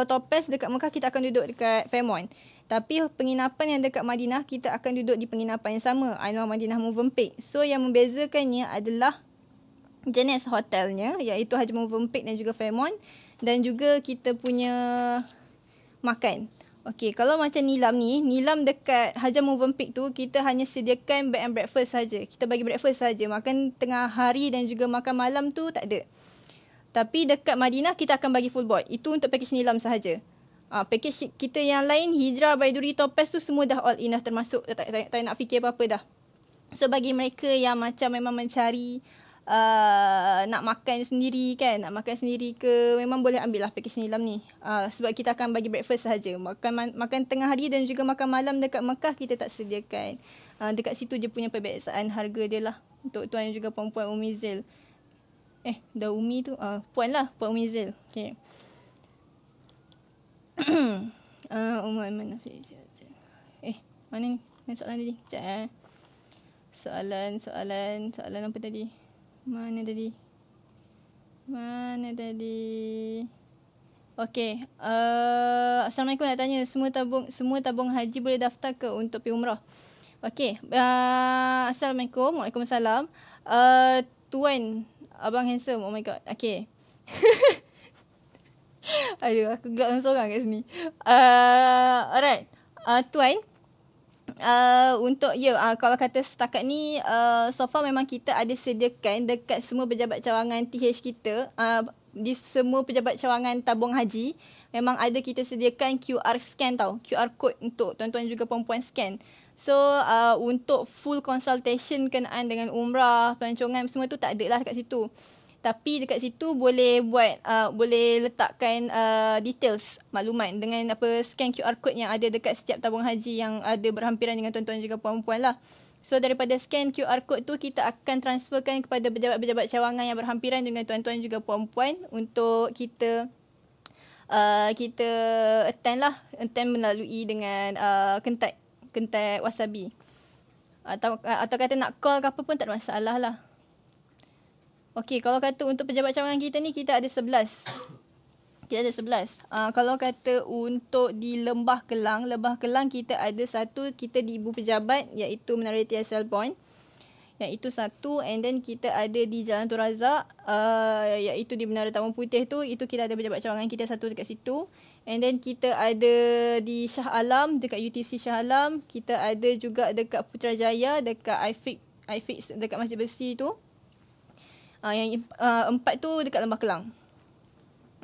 topaz dekat Mekah kita akan duduk dekat Fairmont. Tapi penginapan yang dekat Madinah, kita akan duduk di penginapan yang sama, Anwar Madinah Movenpick. So yang membezakannya adalah jenis hotelnya, iaitu Hajar Movenpick dan juga Fairmont, dan juga kita punya makan. Okey, kalau macam nilam dekat Hajar Movenpick tu kita hanya sediakan bed and breakfast saja. Kita bagi breakfast saja, makan tengah hari dan juga makan malam tu tak ada. Tapi dekat Madinah kita akan bagi full board. Itu untuk package nilam sahaja. Package kita yang lain, Hijrah, Baiduri, Topaz tu semua dah all in dah, termasuk tak nak fikir apa-apa dah. So bagi mereka yang macam memang mencari nak makan sendiri ke, memang boleh ambil lah package nilam ni. Sebab kita akan bagi breakfast sahaja. Makan tengah hari dan juga makan malam dekat Mekah kita tak sediakan. Dekat situ je punya perbezaan harga dia lah. Untuk tuan dan juga puan-puan Umi Zil. Dah Umi tu. Puan lah, Puan Umi Zil. Okay. Umar Aiman Nafiz. Mana ni? Soalan tadi. Sekejap Soalan apa tadi? Mana tadi? Okey. Assalamualaikum, nak tanya, semua tabung haji boleh daftar ke untuk pergi umrah? Okey. Assalamualaikum. Waalaikumsalam. Tuan, abang handsome. Oh my god. Okey. Aduh, aku gelak seorang kat sini. Alright. Tuan, untuk kalau kata setakat ni, so far memang kita ada sediakan dekat semua pejabat cawangan TH kita, di semua pejabat cawangan tabung haji, memang ada kita sediakan QR scan tau, QR code untuk tuan-tuan juga perempuan scan. So untuk full consultation kenaan dengan umrah, pelancongan semua tu tak ada lah dekat situ. Tapi dekat situ boleh buat, boleh letakkan details, maklumat dengan scan QR code yang ada dekat setiap tabung haji yang ada berhampiran dengan tuan-tuan juga puan-puan lah. So daripada scan QR code tu kita akan transferkan kepada pejabat-pejabat cawangan yang berhampiran dengan tuan-tuan juga puan-puan untuk kita attend melalui dengan kentat wasabi. Atau kata nak call ke apa pun tak ada masalah lah. Okey, kalau kata untuk pejabat cawangan kita ni, kita ada 11. Kita ada 11. Kalau kata untuk di Lembah Kelang kita ada satu, kita di Ibu Pejabat, iaitu Menara TSL Point. Yang itu satu. And then kita ada di Jalan Tun Razak, iaitu di Menara Taman Putih tu. Itu kita ada pejabat cawangan kita satu dekat situ. And then kita ada di Shah Alam, dekat UTC Shah Alam. Kita ada juga dekat Putrajaya, dekat iFix dekat Masjid Besi tu. Yang empat tu dekat Lembah Kelang.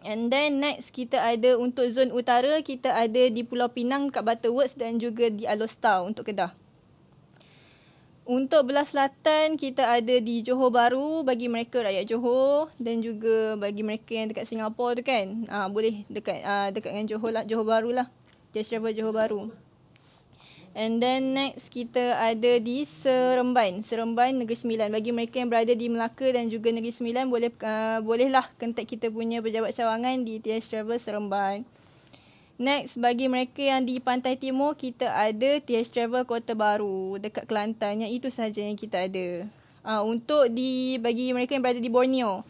And then next kita ada untuk zon utara, kita ada di Pulau Pinang dekat Butterworks dan juga di Alostar untuk Kedah. Untuk belah selatan, kita ada di Johor Bahru bagi mereka rakyat Johor dan juga bagi mereka yang dekat Singapura tu kan. Boleh dekat dengan Johor lah, Johor Bahru lah. TS Travel Johor Bahru. And then next kita ada di Seremban Negeri Sembilan. Bagi mereka yang berada di Melaka dan juga Negeri Sembilan, bolehlah kontak kita punya pejabat cawangan di TS Travel Seremban. Next, bagi mereka yang di Pantai Timur, kita ada TS Travel Kota Baru dekat Kelantan. Yang itu sahaja yang kita ada. Bagi mereka yang berada di Borneo,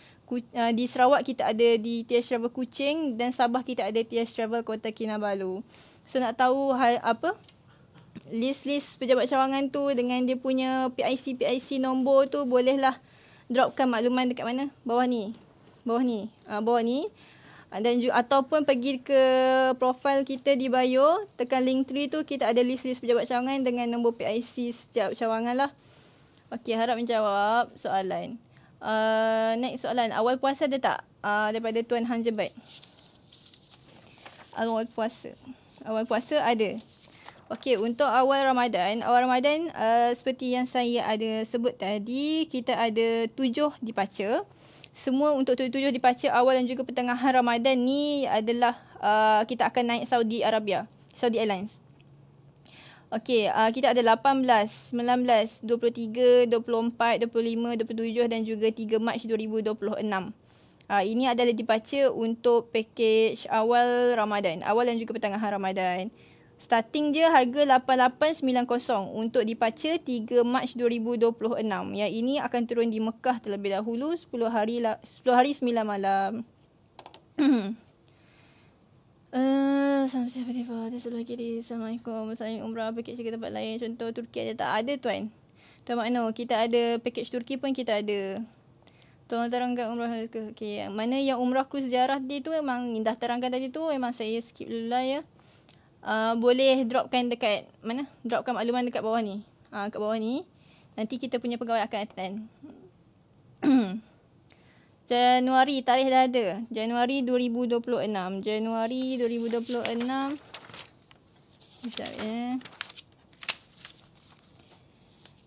di Sarawak kita ada di TS Travel Kuching dan Sabah kita ada TS Travel Kota Kinabalu. So nak tahu list pejabat cawangan tu dengan dia punya PIC nombor tu, bolehlah dropkan makluman dekat mana? Bawah ni. Dan juga ataupun pergi ke profil kita di bio, tekan link 3 tu, kita ada list-list pejabat cawangan dengan nombor PIC setiap cawangan lah. Okey, harap menjawab soalan. Next soalan, awal puasa ada tak? Daripada Tuan Han Jebat. Awal puasa ada. Okey, untuk awal Ramadan seperti yang saya ada sebut tadi, kita ada 7 dipaca. Semua untuk 7 dipaca awal dan juga pertengahan Ramadan ni adalah kita akan naik Saudi Airlines. Okey, kita ada 18, 19, 23, 24, 25, 27 dan juga 3 Mac 2026. Ini adalah dipaca untuk pakej awal Ramadan, awal dan juga pertengahan Ramadan. Starting dia harga 8890 untuk dipaca 3 Mac 2026. Yang ini akan turun di Mekah terlebih dahulu 10 hari 9 malam. Assalamualaikum. Selain umrah, pakej ke tempat lain, contoh Turki ada tak? Ada tuan. Tuan Makno, kita ada pakej Turki pun kita ada. Tolong terangkan umrah ke. Okay, mana yang umrah cruise sejarah tadi tu memang dah terangkan tadi tu, memang saya skip dulu lah ya. Boleh dropkan dekat mana? Dropkan makluman dekat bawah ni. Kat bawah ni. Nanti kita punya pegawai akan attend. Januari, tarikh dah ada. Januari 2026. Sekejap ya.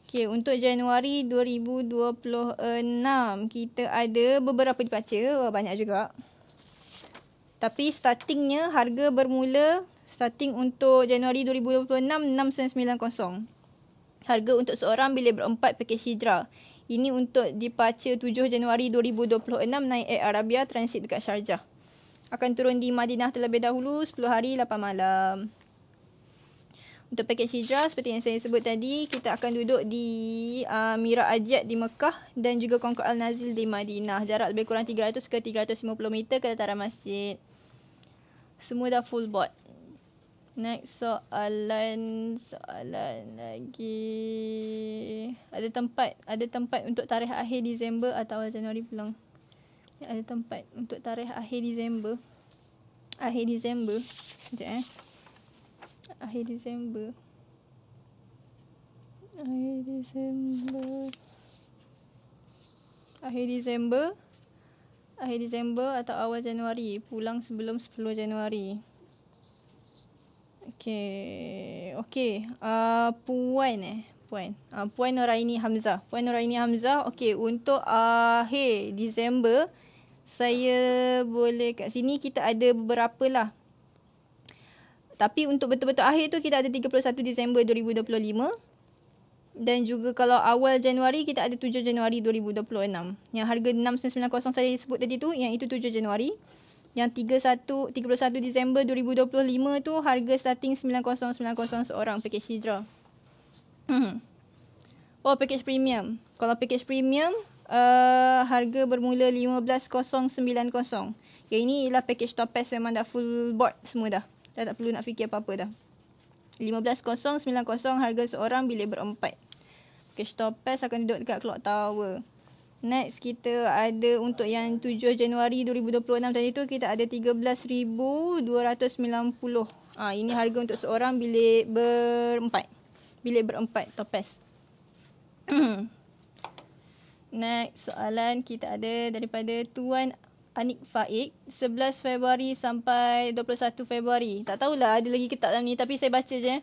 Okay, untuk Januari 2026, kita ada beberapa dibaca. Banyak juga. Tapi startingnya, harga bermula starting untuk Januari 2026, 6990. Harga untuk seorang bila berempat pakej hijrah. Ini untuk dipaca 7 Januari 2026 naik Air Arabia transit dekat Sharjah. Akan turun di Madinah terlebih dahulu 10 hari 8 malam. Untuk pakej hijrah seperti yang saya sebut tadi, kita akan duduk di Mira Ajat di Mekah dan juga Concord Al-Nazil di Madinah. Jarak lebih kurang 300 ke 350 meter ke dataran masjid. Semua dah full board. Next soalan lagi. Ada tempat untuk tarikh akhir Disember atau awal Januari pulang. Ada tempat untuk tarikh akhir Disember. Sekejap Akhir Disember atau awal Januari. Pulang sebelum 10 Januari. Okey. Puan Nuraini Hamzah. Okey, untuk akhir Disember, saya boleh kat sini kita ada beberapa lah. Tapi untuk betul-betul akhir tu kita ada 31 Disember 2025. Dan juga kalau awal Januari kita ada 7 Januari 2026. Yang harga 6990 saya sebut tadi tu, yang itu 7 Januari. Yang 31 Disember 2025 tu harga starting 9090 seorang pakej hijrah. Pakej premium. Kalau pakej premium harga bermula 15090. Yang ini ialah pakej top pass, memang dah full board semua dah. Dah tak perlu nak fikir apa-apa dah. 15090 harga seorang bila berempat. Package Topaz akan duduk dekat Clock Tower. Next kita ada untuk yang 7 Januari 2026 tadi tu kita ada 13,290. Ini harga untuk seorang bilik berempat. Bilik berempat Topaz. Next soalan kita ada daripada Tuan Anik Faik, 11 Februari sampai 21 Februari. Tak tahulah ada lagi ke tak dalam ni, tapi saya baca je.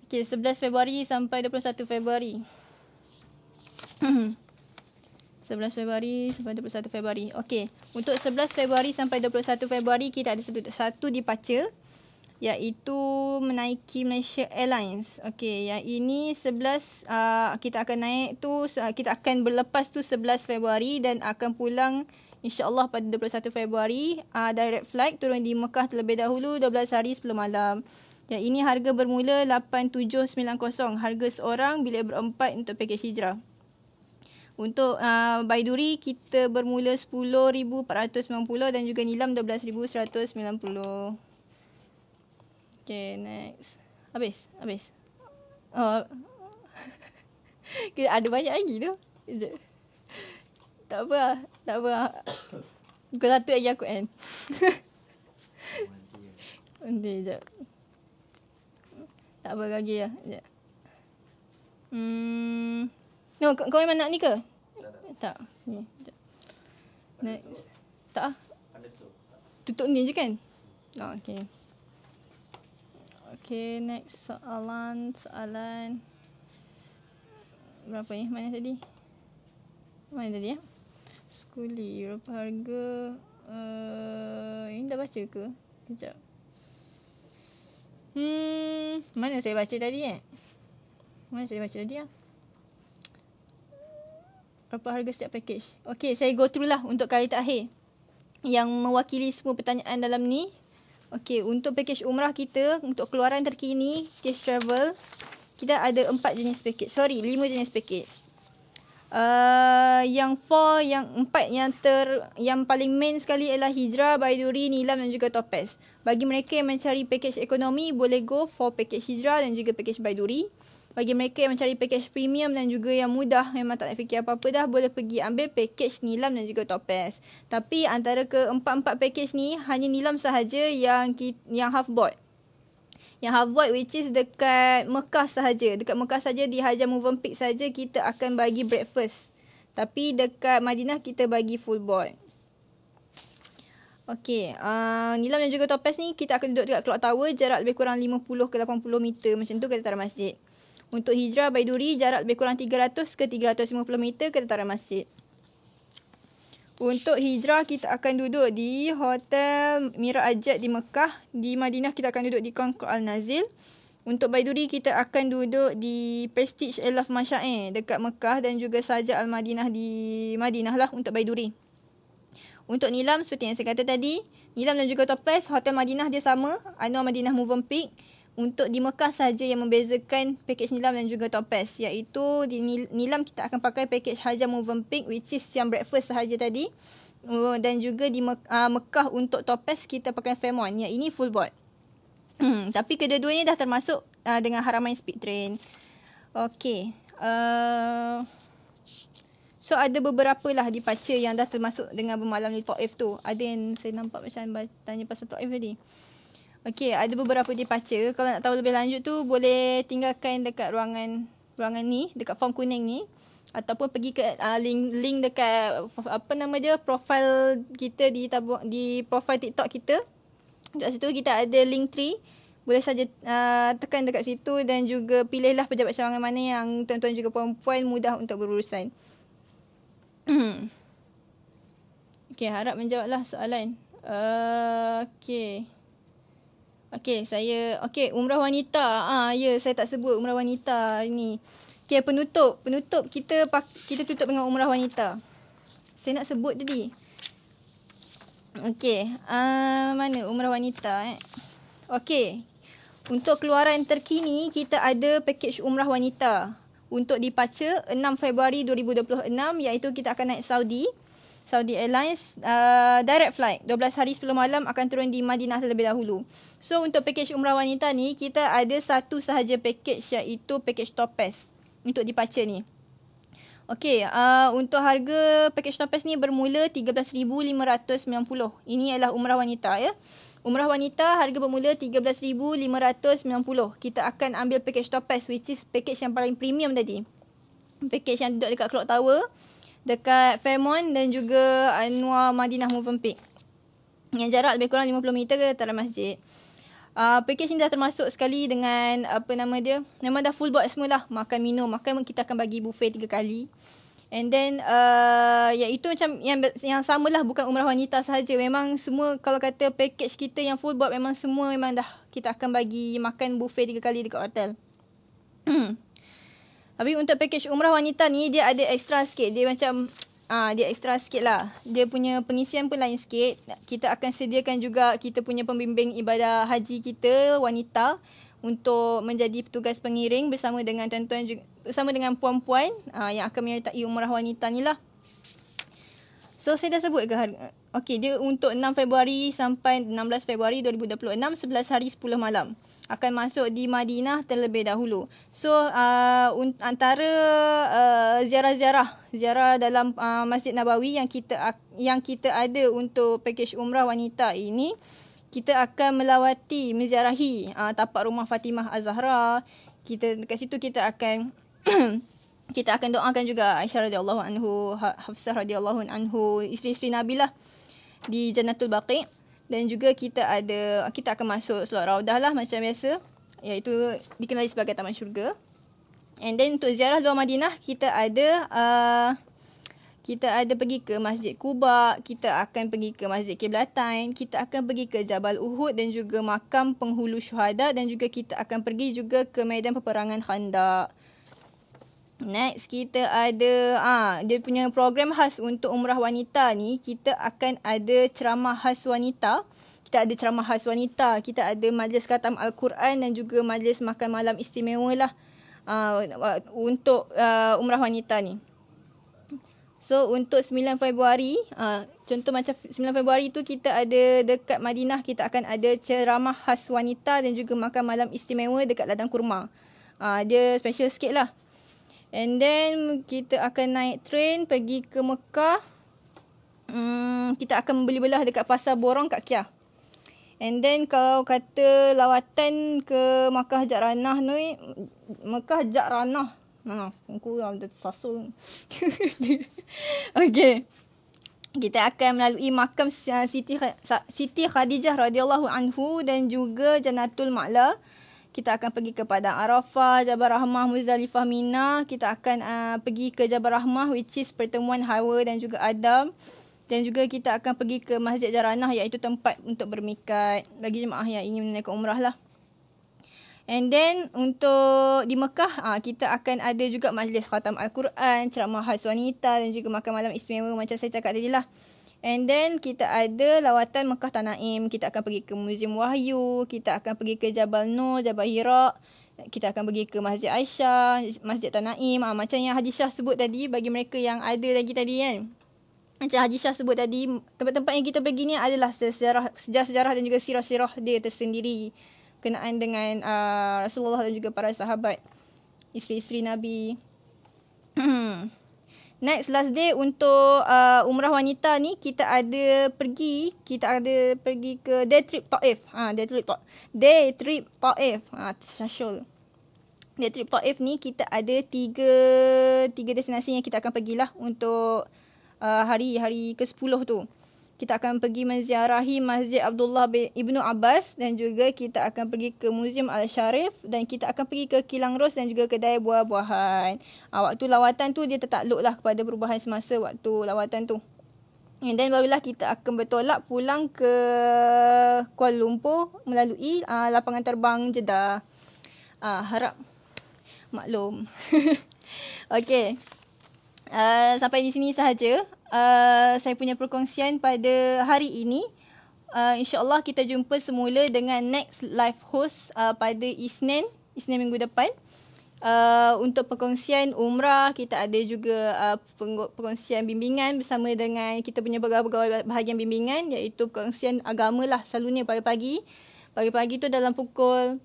Okey, 11 Februari sampai 21 Februari. 11 Februari sampai 21 Februari. Okey, untuk 11 Februari sampai 21 Februari kita ada satu departure, iaitu menaiki Malaysia Airlines. Okey, yang ini 11 kita akan naik tu, kita akan berlepas tu 11 Februari dan akan pulang insya-Allah pada 21 Februari. Direct flight turun di Mekah terlebih dahulu 12 hari sebelum malam. Yang ini harga bermula 8790, harga seorang bilik berempat untuk pakej hijrah. Untuk Baiduri kita bermula 10,490 dan juga Nilam 12,190. Okay, next. Habis. Oh. Ada banyak lagi tu. Tak apa. Pukul 1 lagi aku end. Nanti sekejap. Tak apa lagi lah. Sekejap. No, kau memang nak ni ke? Tak. Ni. Next. Tak ah. Tutup ni je kan? Okay. Okay, next soalan. Berapa ni? Mana tadi ya? Skuli, berapa harga? Ini dah baca ke? Sekejap. Mana saya baca tadi Berapa harga setiap package? Okay, saya go through lah untuk kali terakhir yang mewakili semua pertanyaan dalam ni. Okay, untuk package umrah kita, untuk keluaran terkini, Cash Travel, kita ada 5 jenis package. Yang 4 yang paling main sekali ialah Hijrah, Baiduri, Nilam dan juga Topaz. Bagi mereka yang mencari package ekonomi, boleh go for package Hijrah dan juga package Baiduri. Bagi mereka yang mencari package premium dan juga yang mudah, memang tak nak fikir apa-apa dah, boleh pergi ambil package Nilam dan juga Topaz. Tapi antara ke-4 package ni, hanya Nilam sahaja yang half board. Yang half board which is dekat Mekah sahaja. Dekat Mekah saja di Hajar Movenpick saja kita akan bagi breakfast. Tapi dekat Madinah kita bagi full board. Okey, Nilam dan juga Topaz ni kita akan duduk dekat Clock Tower, jarak lebih kurang 50 ke 80 meter macam tu ke dataran masjid. Untuk Hijrah Baiduri jarak lebih kurang 300 ke 350 meter ke dataran masjid. Untuk Hijrah kita akan duduk di Hotel Mira Ajad di Mekah. Di Madinah kita akan duduk di Concord Al-Nazil. Untuk Baiduri kita akan duduk di Prestige Elaf Masyair dekat Mekah dan juga Sajak Al-Madinah di Madinah lah untuk Baiduri. Untuk Nilam seperti yang saya kata tadi, Nilam dan juga Topaz, Hotel Madinah dia sama, Anwar Madinah Movenpick. Untuk di Mekah saja yang membezakan package Nilam dan juga Topaz, iaitu di Nilam kita akan pakai package Hajar Movenpick which is yang breakfast sahaja tadi. Dan juga di Mekah untuk Topaz kita pakai Fairmont, yang ini full board. Tapi kedua-duanya dah termasuk dengan Haramain Speed Train. Okey. So ada beberapa lah departure yang dah termasuk dengan bermalam di Taif tu. Ada yang saya nampak macam tanya pasal Taif tadi. Okey, ada beberapa departure. Kalau nak tahu lebih lanjut tu boleh tinggalkan dekat ruangan ni, dekat form kuning ni, ataupun pergi ke link dekat profile kita di profile TikTok kita. Dekat situ kita ada link tree. Boleh saja tekan dekat situ dan juga pilihlah pejabat cawangan mana yang tuan-tuan juga perempuan mudah untuk berurusan. Okey, harap menjawablah soalan. Okey, umrah wanita. Ya, saya tak sebut umrah wanita hari ni. Okey, penutup kita tutup dengan umrah wanita. Saya nak sebut tadi. Okey, mana umrah wanita Okey. Untuk keluaran terkini kita ada package umrah wanita. Untuk departure 6 Februari 2026 iaitu kita akan naik Saudi Airlines, direct flight 12 hari sebelum malam akan turun di Madinah terlebih dahulu. So untuk package umrah wanita ni kita ada satu sahaja package iaitu package Topaz. untuk departure ni. Okey, untuk harga package topaz ni bermula 13,590. Ini adalah umrah wanita ya. Umrah wanita harga bermula 13,590. Kita akan ambil package topaz which is package yang paling premium tadi. Package yang duduk dekat Clock Tower, dekat Fairmont dan juga Anwar Madinah Movenpick. Yang jarak lebih kurang 50 meter ke antara masjid. Package ni dah termasuk sekali dengan memang dah full board semua lah. Makan minum, kita akan bagi buffet 3 kali. And then iaitu macam yang samalah, bukan umrah wanita sahaja. Memang semua, kalau kata package kita yang full board, memang semua memang dah kita akan bagi makan buffet 3 kali dekat hotel. Tapi untuk package umrah wanita ni dia ada extra sikit. Dia macam dia extra sikit lah. Dia punya pengisian pun lain sikit. Kita akan sediakan juga kita punya pembimbing ibadah haji kita wanita untuk menjadi petugas pengiring bersama dengan tuan-tuan juga, bersama dengan puan-puan yang akan menyertai umrah wanita ni lah. So saya dah sebut ke harga? Okey, dia untuk 6 Februari sampai 16 Februari 2026, 11 hari 10 malam. Akan masuk di Madinah terlebih dahulu. So antara ziarah dalam Masjid Nabawi yang kita ada untuk package umrah wanita ini, kita akan menziarahi tapak rumah Fatimah Az-Zahra. Dekat situ kita akan kita akan doakan juga Aisyah radhiyallahu anhu, Hafsah radhiyallahu anhu, isteri-isteri Nabi lah, di Jannatul Baqi. Dan juga kita akan masuk solat raudah lah macam biasa, iaitu dikenali sebagai Taman Syurga. And then untuk ziarah luar Madinah, kita ada pergi ke Masjid Quba, kita akan pergi ke Masjid Kiblatain, kita akan pergi ke Jabal Uhud dan juga makam penghulu syuhada, dan juga kita akan pergi juga ke medan peperangan Khandaq. Next, kita ada dia punya program khas untuk umrah wanita ni. Kita akan ada ceramah khas wanita. Kita ada majlis khatam Al-Quran dan juga majlis makan malam istimewa lah untuk umrah wanita ni. So untuk 9 Februari, contoh macam 9 Februari tu kita ada dekat Madinah, kita akan ada ceramah khas wanita dan juga makan malam istimewa dekat Ladang Kurma. Dia special sikit lah. And then kita akan naik train pergi ke Mekah. Kita akan beli belah dekat Pasar Borong kat Kia. And then kalau kata lawatan ke Makkah Ja'ranah ni, aku dah tersasul. Okay. Kita akan melalui makam Siti Khadijah radhiyallahu anhu dan juga Jannatul Ma'la. Kita akan pergi ke Padang Arafah, Jabal Rahmah, Muzdalifah, Mina. Kita akan pergi ke Jabal Rahmah which is pertemuan Hawa dan juga Adam. Dan juga kita akan pergi ke Masjid Jaranah, iaitu tempat untuk bermikat bagi jemaah yang ingin menunaikan umrah lah. And then untuk di Mekah, kita akan ada juga majlis khatam Al-Quran, ceramah khas wanita dan juga makan malam istimewa macam saya cakap tadi lah. And then kita ada lawatan Mekah Tanaim. Kita akan pergi ke Muzium Wahyu. Kita akan pergi ke Jabal Nur, Jabal Hira. Kita akan pergi ke Masjid Aisyah, Masjid Tanaim. Macam yang Haji Shah sebut tadi, bagi mereka yang ada lagi tadi kan. Macam Haji Shah sebut tadi, tempat-tempat yang kita pergi ni adalah sejarah dan juga sirah-sirah dia tersendiri. Kenaan dengan Rasulullah dan juga para sahabat, isteri-isteri Nabi. Next, last day untuk umrah wanita ni, kita ada pergi ke day trip Taif. Day trip Taif. Tersasul. Day trip Taif ni kita ada tiga destinasi yang kita akan pergilah untuk hari ke-10 tu. Kita akan pergi menziarahi Masjid Abdullah Ibnu Abbas dan juga kita akan pergi ke Muzium Al-Sharif dan kita akan pergi ke Kilang Ros dan juga kedai buah-buahan. Waktu lawatan tu dia tertakluk lah kepada perubahan semasa waktu lawatan tu. And then barulah kita akan bertolak pulang ke Kuala Lumpur melalui lapangan terbang Jeddah. Harap maklum. Okay. Sampai di sini sahaja saya punya perkongsian pada hari ini. InsyaAllah kita jumpa semula dengan next live host pada Isnin minggu depan. Untuk perkongsian umrah, kita ada juga perkongsian bimbingan bersama dengan kita punya pegawai bahagian bimbingan, iaitu perkongsian agama lah selalunya pagi-pagi. Pagi-pagi tu dalam pukul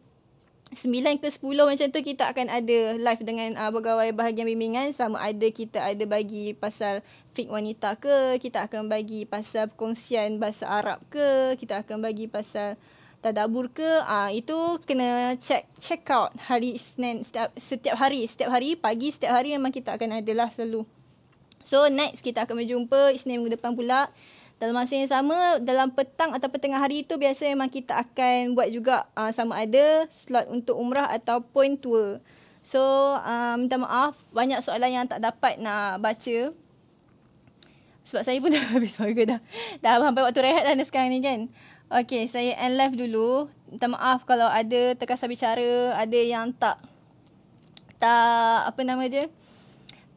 9 ke 10 macam tu kita akan ada live dengan pegawai bahagian bimbingan. Sama ada kita ada bagi pasal fiqh wanita ke, kita akan bagi pasal perkongsian bahasa Arab ke, kita akan bagi pasal tadabbur ke. Itu kena check out hari Isnin setiap hari pagi, setiap hari memang kita akan ada lah selalu. So next kita akan berjumpa Isnin minggu depan pula. Dalam masa yang sama, dalam petang atau tengah hari tu biasa memang kita akan buat juga sama ada slot untuk umrah ataupun tour. So, minta maaf banyak soalan yang tak dapat nak baca. Sebab saya pun dah habis warga dah. Dah sampai waktu rehat dah sekarang ni kan. Okay, saya end live dulu. Minta maaf kalau ada terkasar bicara, ada yang tak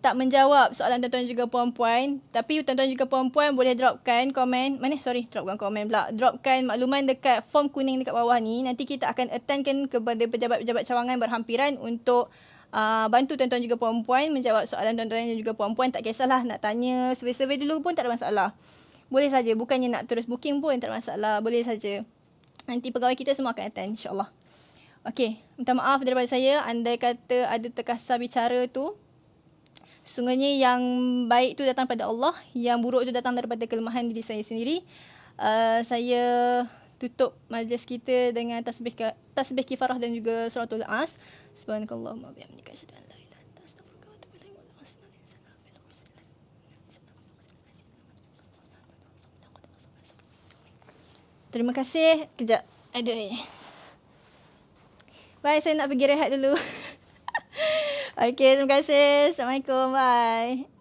tak menjawab soalan tuan-tuan juga puan-puan. Tapi tuan-tuan juga puan-puan boleh dropkan komen. Dropkan komen pula. Dropkan makluman dekat form kuning dekat bawah ni. Nanti kita akan attendkan kepada pejabat-pejabat cawangan berhampiran untuk bantu tuan-tuan juga puan-puan menjawab soalan tuan-tuan dan juga puan-puan. Tak kisahlah nak tanya survey-survey dulu pun tak ada masalah. Boleh saja. Bukannya nak terus booking pun tak ada masalah. Boleh saja. Nanti pegawai kita semua akan attend insyaAllah. Okay. Minta maaf daripada saya. Andai kata ada terkasar bicara tu. Sesungguhnya yang baik tu datang pada Allah, yang buruk tu datang daripada kelemahan diri saya sendiri. Saya tutup majlis kita dengan tasbih kifarah dan juga suratul as. Subhanakallahumma bihamdika asyhadu an la ilaha illa anta astaghfiruka wa atubu ilaik. Terima kasih. Kejap. Aduh. Bye, saya nak pergi rehat dulu. Okay, terima kasih. Assalamualaikum. Bye.